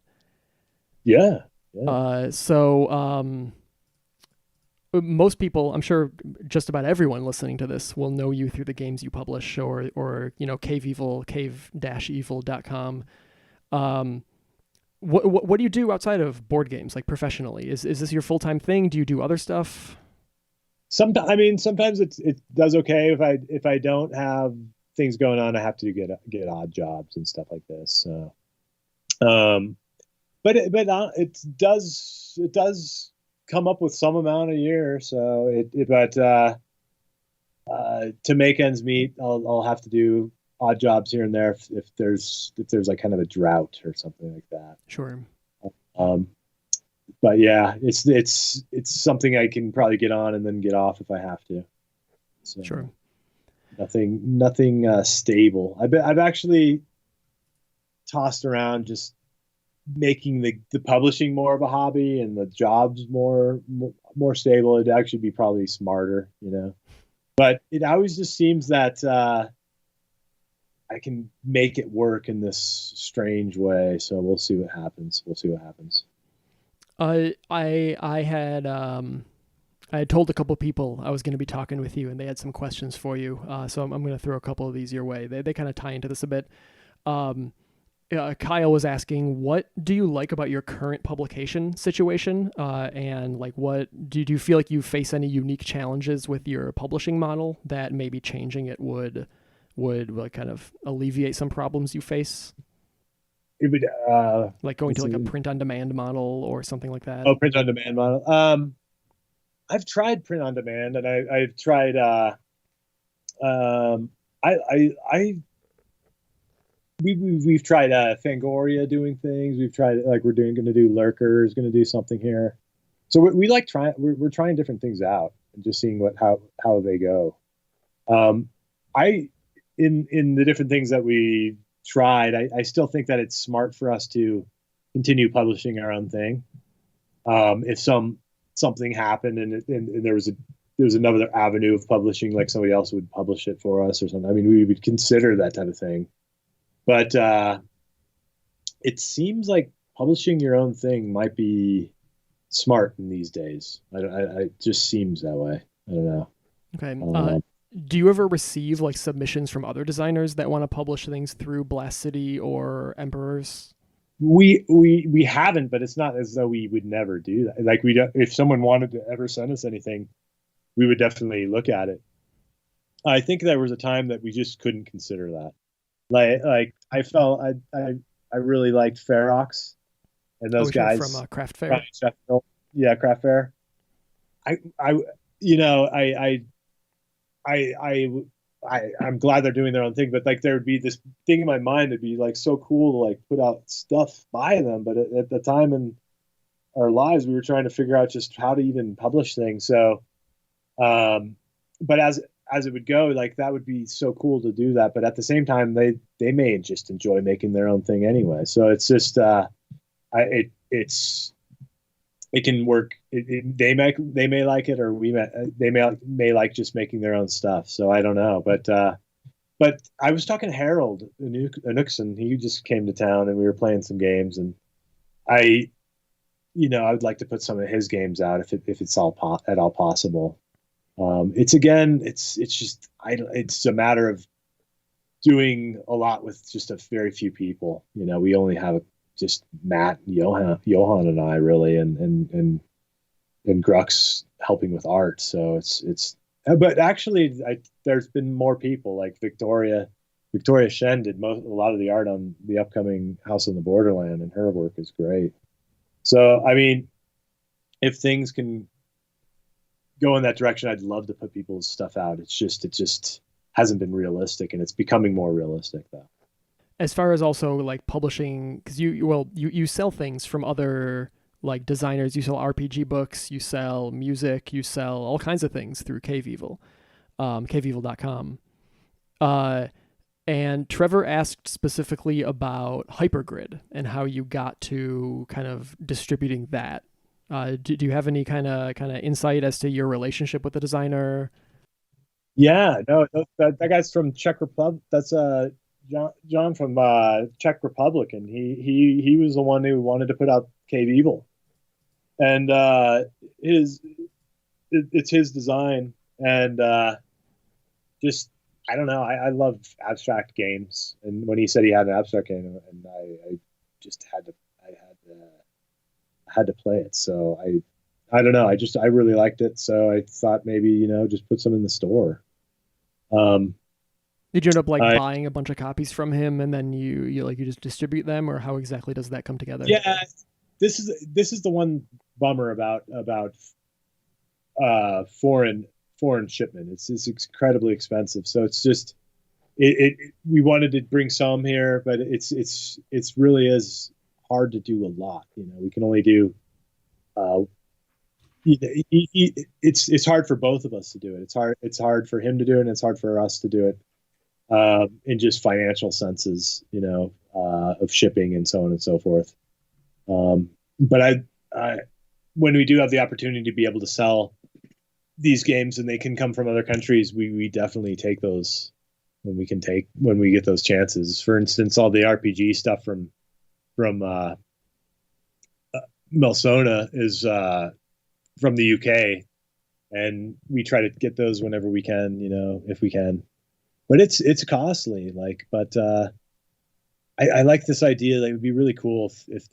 yeah, yeah. Most people, I'm sure just about everyone listening to this will know you through the games you publish or cave-evil.com. What do you do outside of board games, like professionally? Is this your full-time thing? Do you do other stuff? Sometimes it does okay if I don't have things going on. I have to get odd jobs and stuff like this. So, it does come up with some amount a year. So to make ends meet, I'll have to do odd jobs here and there if there's like kind of a drought or something like that. Sure. Um, but yeah, it's something I can probably get on and then get off if I have to. So Sure. Nothing stable. I've actually tossed around just making the publishing more of a hobby and the jobs more stable. It'd actually be probably smarter, But it always just seems that I can make it work in this strange way. So we'll see what happens. I had told a couple people I was going to be talking with you, and they had some questions for you. So I'm going to throw a couple of these your way. They kind of tie into this a bit. Kyle was asking, what do you like about your current publication situation? And like, what do you feel like you face any unique challenges with your publishing model that maybe changing it would like kind of alleviate some problems you face? It would Like going to like a print on demand model or something like that. Oh, print on demand model. I've tried print on demand, and I've tried. We've tried Fangoria doing things. We've tried like going to do Lurkers, going to do something here. So we like trying. We're trying different things out and just seeing how they go. In the different things that we tried, I still think that it's smart for us to continue publishing our own thing. If something happened and there was another avenue of publishing, like somebody else would publish it for us or something. I mean, we would consider that type of thing. But it seems like publishing your own thing might be smart in these days. It just seems that way. I don't know. Okay. Do you ever receive like submissions from other designers that want to publish things through Blast City or Emperors? We haven't, but it's not as though we would never do that. Like if someone wanted to ever send us anything, we would definitely look at it. I think there was a time that we just couldn't consider that. Like I felt I really liked Ferox and those guys from Craft Fair. Yeah, Craft Fair. I'm glad they're doing their own thing, but like there would be this thing in my mind that'd be like so cool to like put out stuff by them. But at the time in our lives, we were trying to figure out just how to even publish things. So, but as it would go, like that would be so cool to do that. But at the same time, they may just enjoy making their own thing anyway. So it's just it's it can work. They may like it, or they may like just making their own stuff. So I don't know, but I was talking to Harold Anuxon. He just came to town, and we were playing some games, and I, I would like to put some of his games out if it's at all possible. It's just it's a matter of doing a lot with just a very few people. We only have just Matt, Johan, and I really, and Grux helping with art. So it's. But actually, there's been more people like Victoria Shen did a lot of the art on the upcoming House on the Borderland, and her work is great. So I mean, if things can go in that direction, I'd love to put people's stuff out. It just hasn't been realistic, and it's becoming more realistic though. As far as also like publishing, because you sell things from other like designers. You sell RPG books, you sell music, you sell all kinds of things through Cave Evil, caveevil.com. And Trevor asked specifically about Hypergrid and how you got to kind of distributing that. Do you have any kind of insight as to your relationship with the designer? Yeah, no, that guy's from Czech Republic. That's John from Czech Republic, and he was the one who wanted to put out Cave Evil, and it's his design, and just I don't know. I love abstract games, and when he said he had an abstract game, and I just had to play it. So I don't know. I really liked it, so I thought maybe just put some in the store. Did you end up like buying a bunch of copies from him and then you just distribute them, or how exactly does that come together? Yeah, this is the one bummer about foreign shipment. It's incredibly expensive. So it's just we wanted to bring some here, but it's really is hard to do a lot. We can only do it's hard for both of us to do it. It's hard for him to do it, and it's hard for us to do it in just financial senses, of shipping and so on and so forth. But I when we do have the opportunity to be able to sell these games and they can come from other countries, we definitely take those when we get those chances. For instance, all the RPG stuff from Melsona is from the UK, and we try to get those whenever we can, if we can. But it's costly, but I like this idea that it would be really cool if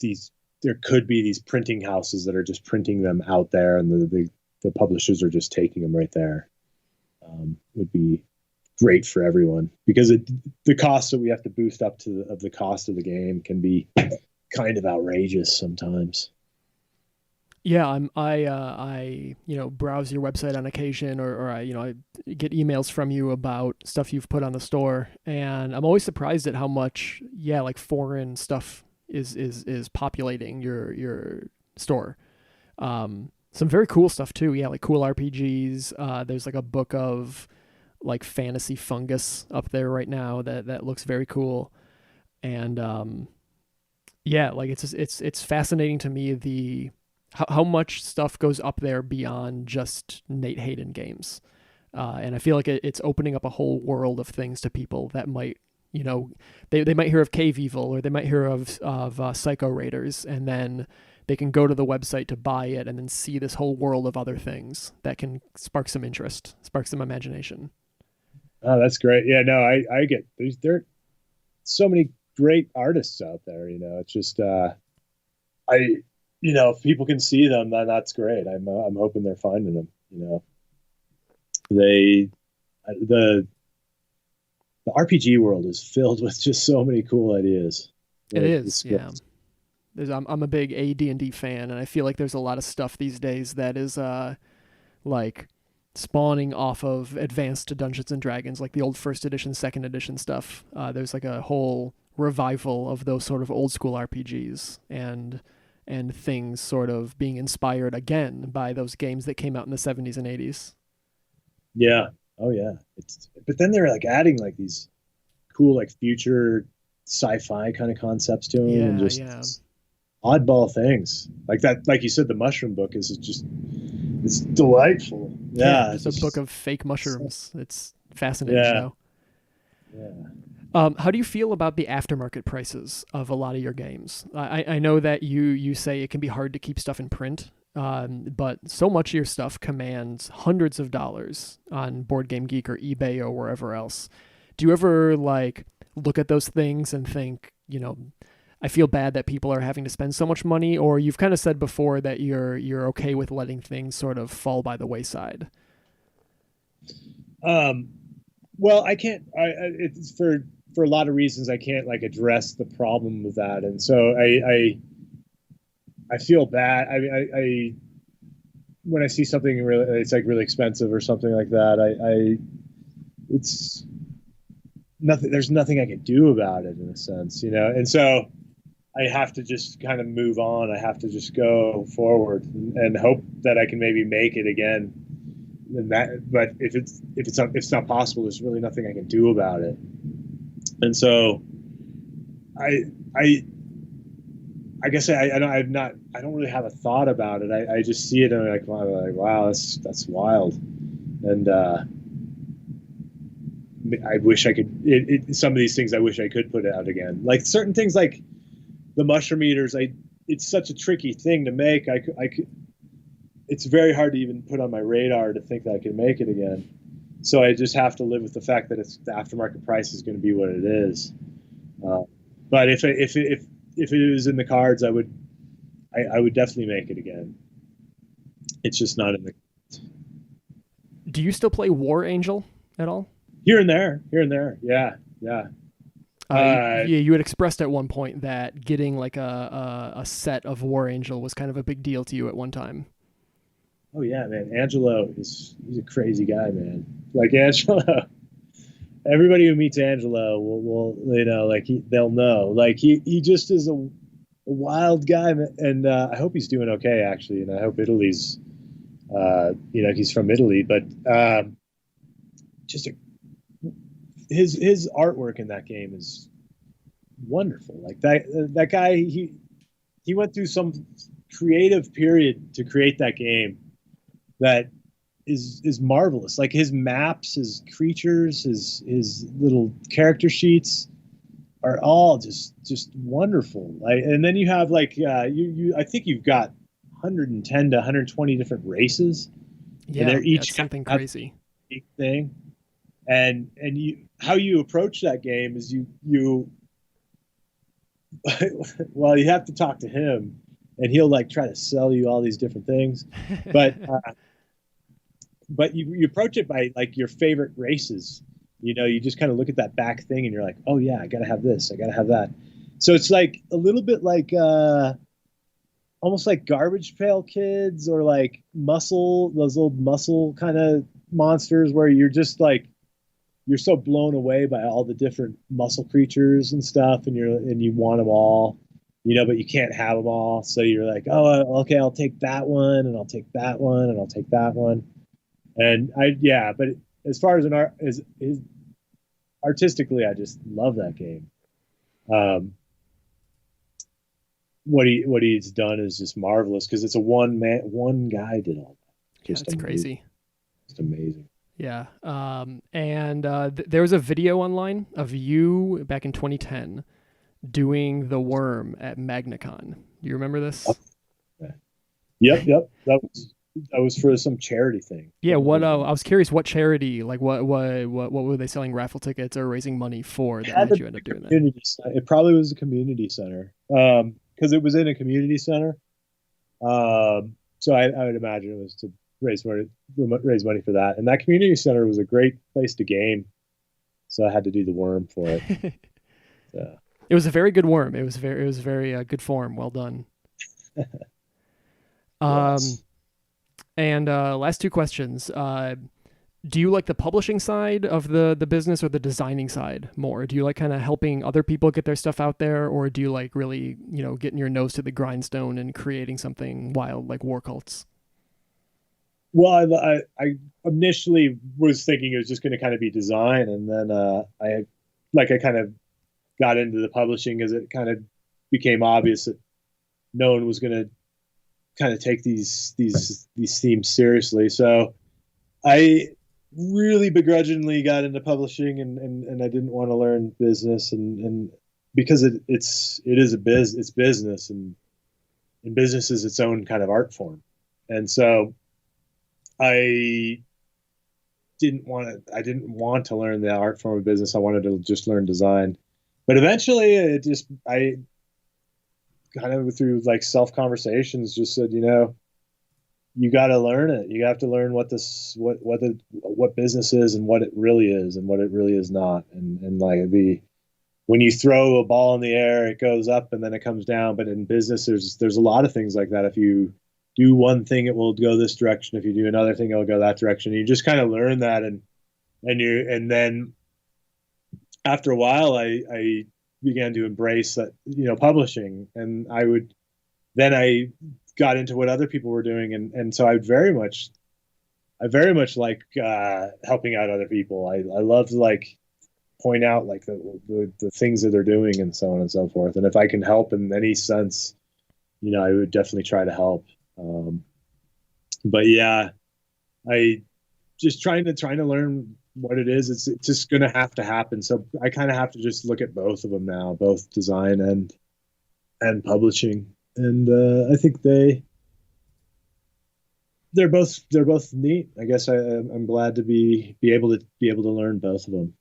there could be these printing houses that are just printing them out there, and the publishers are just taking them right there. Would be great for everyone, because the cost that we have to boost up of the cost of the game can be kind of outrageous sometimes. Yeah, I browse your website on occasion, or I get emails from you about stuff you've put on the store, and I'm always surprised at how much like foreign stuff is populating your store. Some very cool stuff too. Yeah, like cool RPGs. There's like a book of like fantasy fungus up there right now that looks very cool, and like it's fascinating to me how much stuff goes up there beyond just Nate Hayden games. And I feel like it's opening up a whole world of things to people that might, they might hear of Cave Evil, or they might hear of Psycho Raiders, and then they can go to the website to buy it and then see this whole world of other things that can spark some interest, spark some imagination. Oh, that's great. Yeah, no, I get there are so many great artists out there. It's just if people can see them, then that's great. I'm hoping they're finding them. The RPG world is filled with just so many cool ideas. It is, yeah. I'm a big AD&D fan, and I feel like there's a lot of stuff these days that is like spawning off of advanced Dungeons and Dragons, like the old first edition, second edition stuff. There's like a whole revival of those sort of old school RPGs, and things sort of being inspired again by those games that came out in the 70s and 80s. Yeah. Oh yeah. But then they're like adding like these cool like future sci-fi kind of concepts to them. Yeah, and just yeah. oddball things like that. Like you said, the mushroom book is just, it's delightful. Yeah. Just a book of fake mushrooms. It's fascinating, yeah. Yeah. How do you feel about the aftermarket prices of a lot of your games? I know that you say it can be hard to keep stuff in print, but so much of your stuff commands hundreds of dollars on Board Game Geek or eBay or wherever else. Do you ever like look at those things and think, I feel bad that people are having to spend so much money, or you've kind of said before that you're okay with letting things sort of fall by the wayside? Well, I can't. It's for a lot of reasons I can't like address the problem with that, and so I feel bad. I mean, I when I see something really, it's like really expensive or something like that. It's nothing. There's nothing I can do about it in a sense, and so I have to just kind of move on. I have to just go forward and hope that I can maybe make it again. But if it's not possible, there's really nothing I can do about it. And so, I guess I don't really have a thought about it. I just see it and I'm like, wow, that's wild. And I wish I could. Some of these things I wish I could put out again. Like certain things, like the mushroom eaters. It's such a tricky thing to make. I could. It's very hard to even put on my radar to think that I can make it again. So I just have to live with the fact that the aftermarket price is going to be what it is. But if it was in the cards, I would definitely make it again. It's just not in the. Do you still play War Angel at all? Here and there, yeah. You had expressed at one point that getting like a set of War Angel was kind of a big deal to you at one time. Oh yeah, man. Angelo he's a crazy guy, man. Like Angelo, everybody who meets Angelo will they'll know. Like he just is a wild guy, and I hope he's doing okay actually, and I hope Italy's, he's from Italy, but just his artwork in that game is wonderful. Like that guy, he went through some creative period to create that game that is marvelous. Like his maps, his creatures, his little character sheets are all just wonderful. And then you have like I think you've got 110 to 120 different races. Yeah, and they're each something crazy thing. And how you approach that game is you well, you have to talk to him, and he'll like try to sell you all these different things, but you approach it by like your favorite races. You just kind of look at that back thing and you're like, oh yeah, I gotta have this, I gotta have that. So it's like a little bit like almost like Garbage Pail Kids, or like those old muscle kind of monsters, where you're just like, you're so blown away by all the different muscle creatures and stuff, and you want them all, but you can't have them all. So you're like, oh, okay, I'll take that one, and I'll take that one, and I'll take that one. And but as far as artistically, I just love that game. What he's done is just marvelous, because it's one guy did all that. Just that's crazy. It's amazing. Yeah. And there was a video online of you back in 2010 doing the worm at MagnaCon. Do you remember this? Yep. That was for some charity thing. Yeah. What? I was curious, what charity? Like, what were they selling raffle tickets or raising money for that made you end up doing that? It probably was a community center, because it was in a community center. So I would imagine it was to raise money for that. And that community center was a great place to game, so I had to do the worm for it. So. It was a very good worm. It was very good form. Well done. Yes. And last two questions. Do you like the publishing side of the business or the designing side more? Do you like kind of helping other people get their stuff out there, or do you like really, getting your nose to the grindstone and creating something wild like Warcults? Well, I initially was thinking it was just going to kind of be design, and then I kind of got into the publishing as it kind of became obvious that no one was going to kind of take these themes seriously. So I really begrudgingly got into publishing, and I didn't want to learn business, and because it is it's business, and business is its own kind of art form. And so I didn't want to learn the art form of business. I wanted to just learn design. But eventually I kind of through like self conversations just said, you got to learn it. You have to learn what business is, and what it really is, and what it really is not. And like when you throw a ball in the air, it goes up and then it comes down. But in business, there's a lot of things like that. If you do one thing, it will go this direction. If you do another thing, it'll go that direction. You just kind of learn that, and then after a while, I began to embrace that, publishing, and I got into what other people were doing, and so I very much like helping out other people. I love to like point out like the things that they're doing, and so on and so forth. And if I can help in any sense, I would definitely try to help. But yeah, I just trying to learn what it is. It's just going to have to happen. So I kind of have to just look at both of them now, both design and publishing. And I think they're both neat. I guess I'm glad to be able to learn both of them.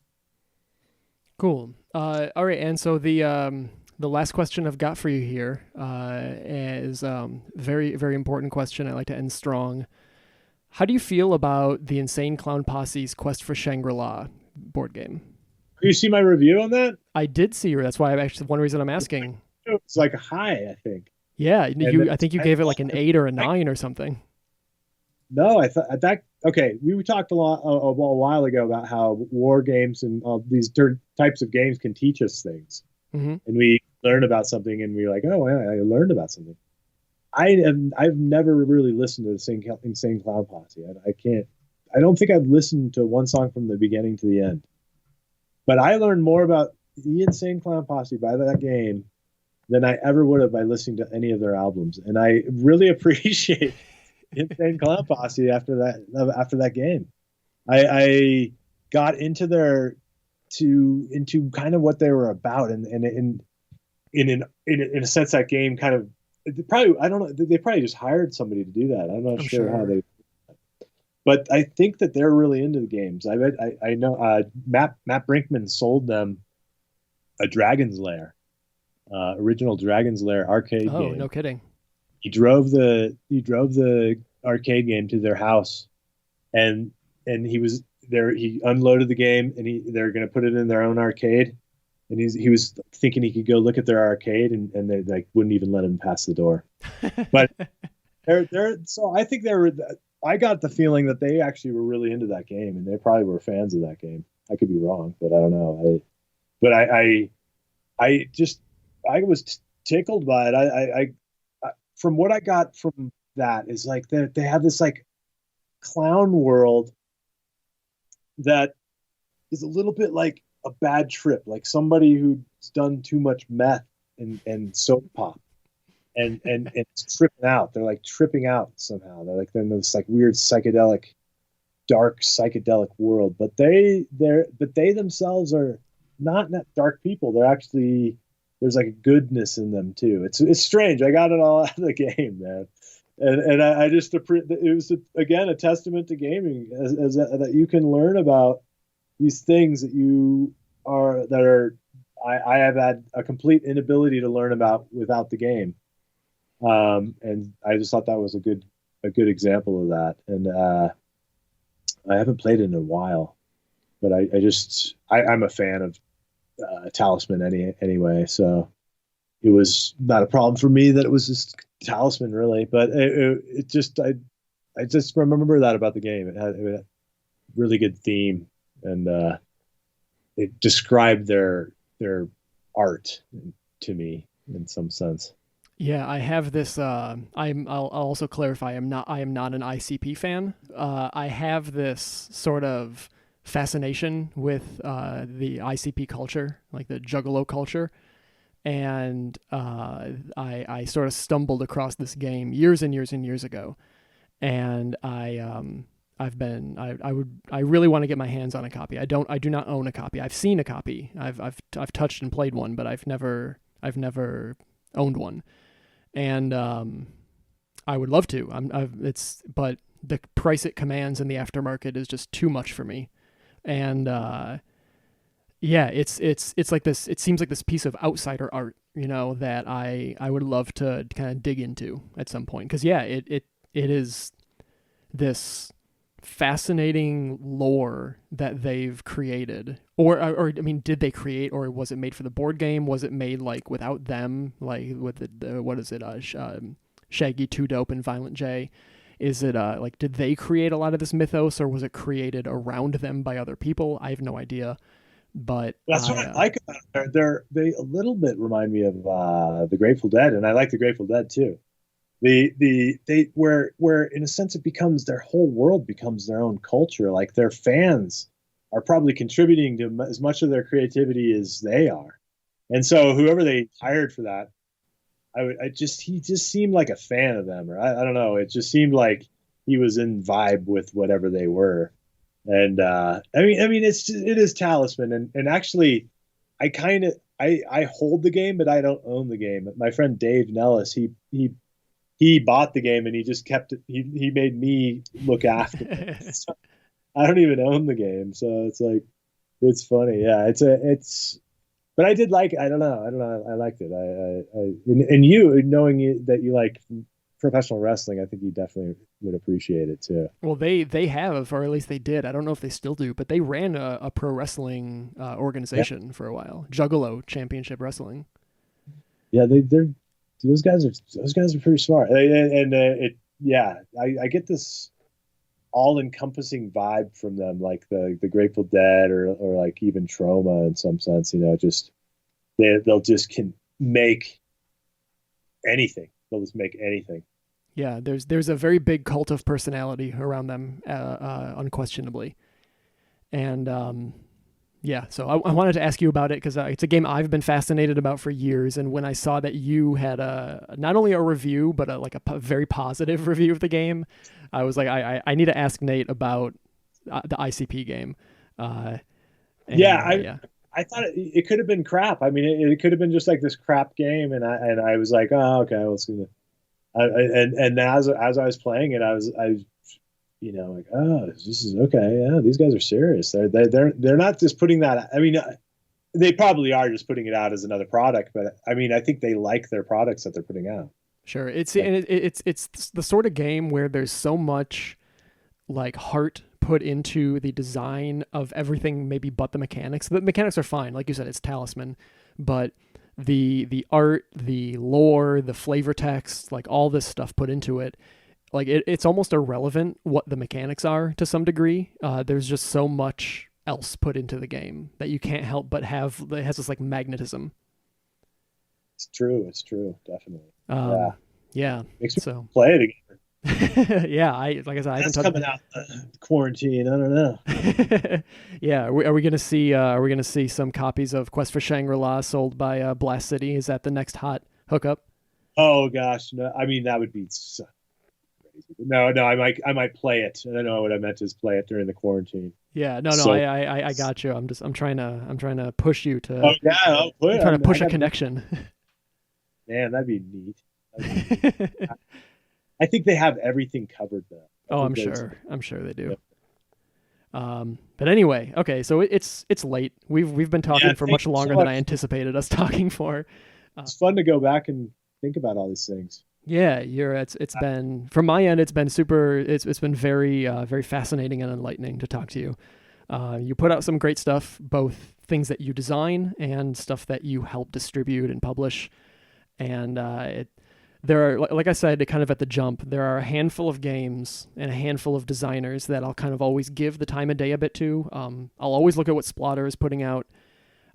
Cool. All right, and so the last question I've got for you here is very, very important question. I like to end strong. How do you feel about the Insane Clown Posse's Quest for Shangri-La board game? You see my review on that? I did see her. That's why one reason I'm asking. It's like a high, I think. Yeah, I think you gave it like an 8 or a 9 or something. No, I thought that. Okay, we talked a while ago about how war games and these types of games can teach us things, and we learn about something, and we're like, oh, I learned about something. I've never really listened to the Insane Clown Posse. I don't think I've listened to one song from the beginning to the end. But I learned more about the Insane Clown Posse by that game than I ever would have by listening to any of their albums. And I really appreciate Insane Clown Posse after that game. I got into into kind of what they were about, and in a sense, that game kind of probably, I don't know, they probably just hired somebody to do that. I'm not sure how they, but I think that they're really into the games. I know Matt Brinkman sold them a Dragon's Lair, original Dragon's Lair arcade game. Oh, no kidding. He drove the arcade game to their house, and he was there. He unloaded the game, and they're going to put it in their own arcade. And he was thinking he could go look at their arcade, and they like wouldn't even let him pass the door. But so I think I got the feeling that they actually were really into that game, and they probably were fans of that game. I could be wrong, but I don't know. I was tickled by it. I from what I got from that is like they have this like clown world that is a little bit like a bad trip, like somebody who's done too much meth and soap pop and it's tripping out. They're like tripping out somehow. They're like in this like weird dark psychedelic world, but they themselves are not dark people. They're actually, there's like a goodness in them too. It's strange. I got it all out of the game, man. And I just, it was again a testament to gaming as that you can learn about these things I have had a complete inability to learn about without the game. And I just thought that was a good example of that. And I haven't played it in a while, but I'm a fan of Talisman anyway. So it was not a problem for me that it was just Talisman really, but I just remember that about the game. It had a really good theme, and it described their art to me in some sense. Yeah, I have this. I'll also clarify. I am not an ICP fan. I have this sort of fascination with the ICP culture, like the Juggalo culture, and I sort of stumbled across this game years and years and years ago, and I really want to get my hands on a copy. I do not own a copy. I've seen a copy. I've touched and played one, but I've never owned one, and I would love to. But the price it commands in the aftermarket is just too much for me, and it's like this. It seems like this piece of outsider art, that I would love to kind of dig into at some point, because it is this fascinating lore that they've created, or I mean, did they create, or was it made for the board game? Was it made like without them, like with the what is it, Shaggy, Too Dope, and Violent J? Is it like, did they create a lot of this mythos, or was it created around them by other people? I have no idea, but that's what I like about it. They a little bit remind me of the Grateful Dead, and I like the Grateful Dead too. Where in a sense it becomes, their whole world becomes their own culture. Like their fans are probably contributing to as much of their creativity as they are, and so whoever they hired for that, he just seemed like a fan of them, or I don't know. It just seemed like he was in vibe with whatever they were, and I mean it is Talisman, and actually I hold the game, but I don't own the game. My friend Dave Nellis, he bought the game and he just kept it. He made me look after it. So I don't even own the game, so it's like, it's funny. Yeah, but I did like it. I don't know. I liked it. And you, knowing that you like professional wrestling, I think you definitely would appreciate it too. Well, they have, or at least they did. I don't know if they still do, but they ran a pro wrestling organization for a while, Juggalo Championship Wrestling. Yeah, those guys are pretty smart, and I get this all-encompassing vibe from them, like the Grateful Dead, or like even Trauma in some sense. Just they'll just can make anything. They'll just make anything. Yeah, there's a very big cult of personality around them, unquestionably, and so I wanted to ask you about it because it's a game I've been fascinated about for years. And when I saw that you had not only a review, but a very positive review of the game, I was like, I need to ask Nate about the ICP game. I thought it could have been crap. I mean, it could have been just like this crap game, and I was like, oh, okay, well, it's gonna. And as I was playing it, I was like, oh, this is okay. Yeah, these guys are serious. They're not just putting that. I mean, they probably are just putting it out as another product, but I mean, I think they like their products that they're putting out. Sure, it's the sort of game where there's so much like heart put into the design of everything, maybe but the mechanics. The mechanics are fine, like you said, it's Talisman, but the art, the lore, the flavor text, like all this stuff put into it. Like it's almost irrelevant what the mechanics are to some degree. There's just so much else put into the game that you can't help but have. It has this like magnetism. It's true, definitely. Yeah. Makes me so play it again. Yeah, I haven't touched coming out quarantine. I don't know. Yeah, are we gonna see some copies of Quest for Shangri-La sold by Blast City? Is that the next hot hookup? Oh gosh, no. I mean, that would be so crazy. No, I might play it. I don't know what I meant is play it during the quarantine. Yeah, no, so, I got you. I'm trying to push you to. Oh yeah, I'm trying to push a connection. Man, that'd be neat. I think they have everything covered though. I'm sure they do. Yeah. But anyway, okay, so it's late. We've been talking for much longer than I anticipated us talking for. It's fun to go back and think about all these things. Yeah, it's been, from my end, it's been super. It's been very very fascinating and enlightening to talk to you. You put out some great stuff, both things that you design and stuff that you help distribute and publish. And there are, like I said, kind of at the jump, there are a handful of games and a handful of designers that I'll kind of always give the time of day a bit to. I'll always look at what Splotter is putting out.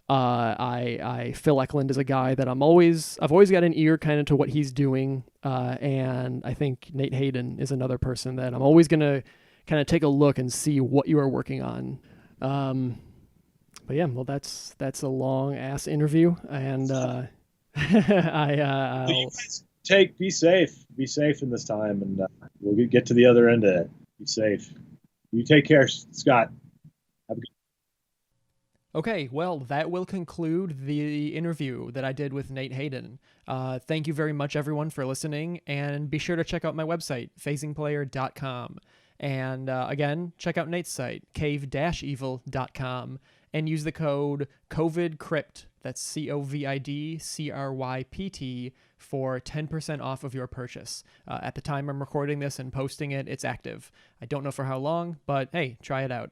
Phil Eklund is a guy that I've always got an ear kind of to what he's doing. And I think Nate Hayden is another person that I'm always going to kind of take a look and see what you are working on. But yeah, well, that's a long ass interview. And, I'll You guys be safe in this time, and we'll get to the other end of it. Be safe. You take care, Scott. Have a good Okay, well, that will conclude the interview that I did with Nate Hayden. Thank you very much, everyone, for listening, and be sure to check out my website, phasingplayer.com. And again, check out Nate's site, cave-evil.com, and use the code COVIDCRYPT, that's COVIDCRYPT, for 10% off of your purchase. At the time I'm recording this and posting it, it's active. I don't know for how long, but hey, try it out.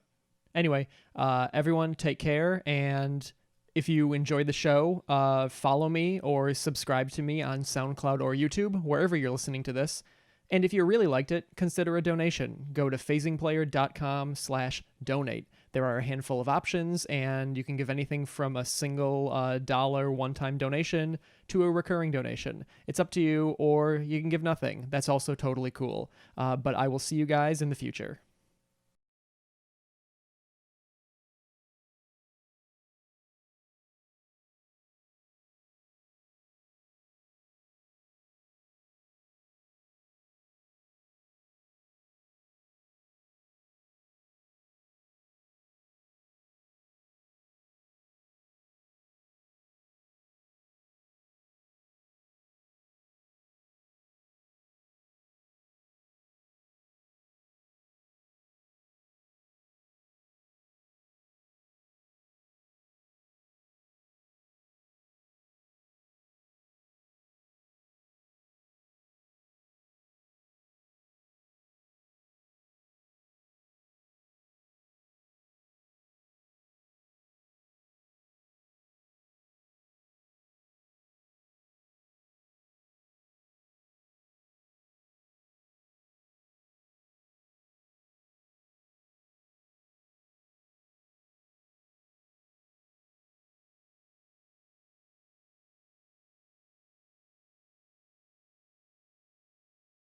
Anyway, everyone take care, and if you enjoyed the show, follow me or subscribe to me on SoundCloud or YouTube, wherever you're listening to this. And if you really liked it, consider a donation. Go to phasingplayer.com/donate. There are a handful of options, and you can give anything from a single dollar one-time donation to a recurring donation. It's up to you, or you can give nothing. That's also totally cool. But I will see you guys in the future.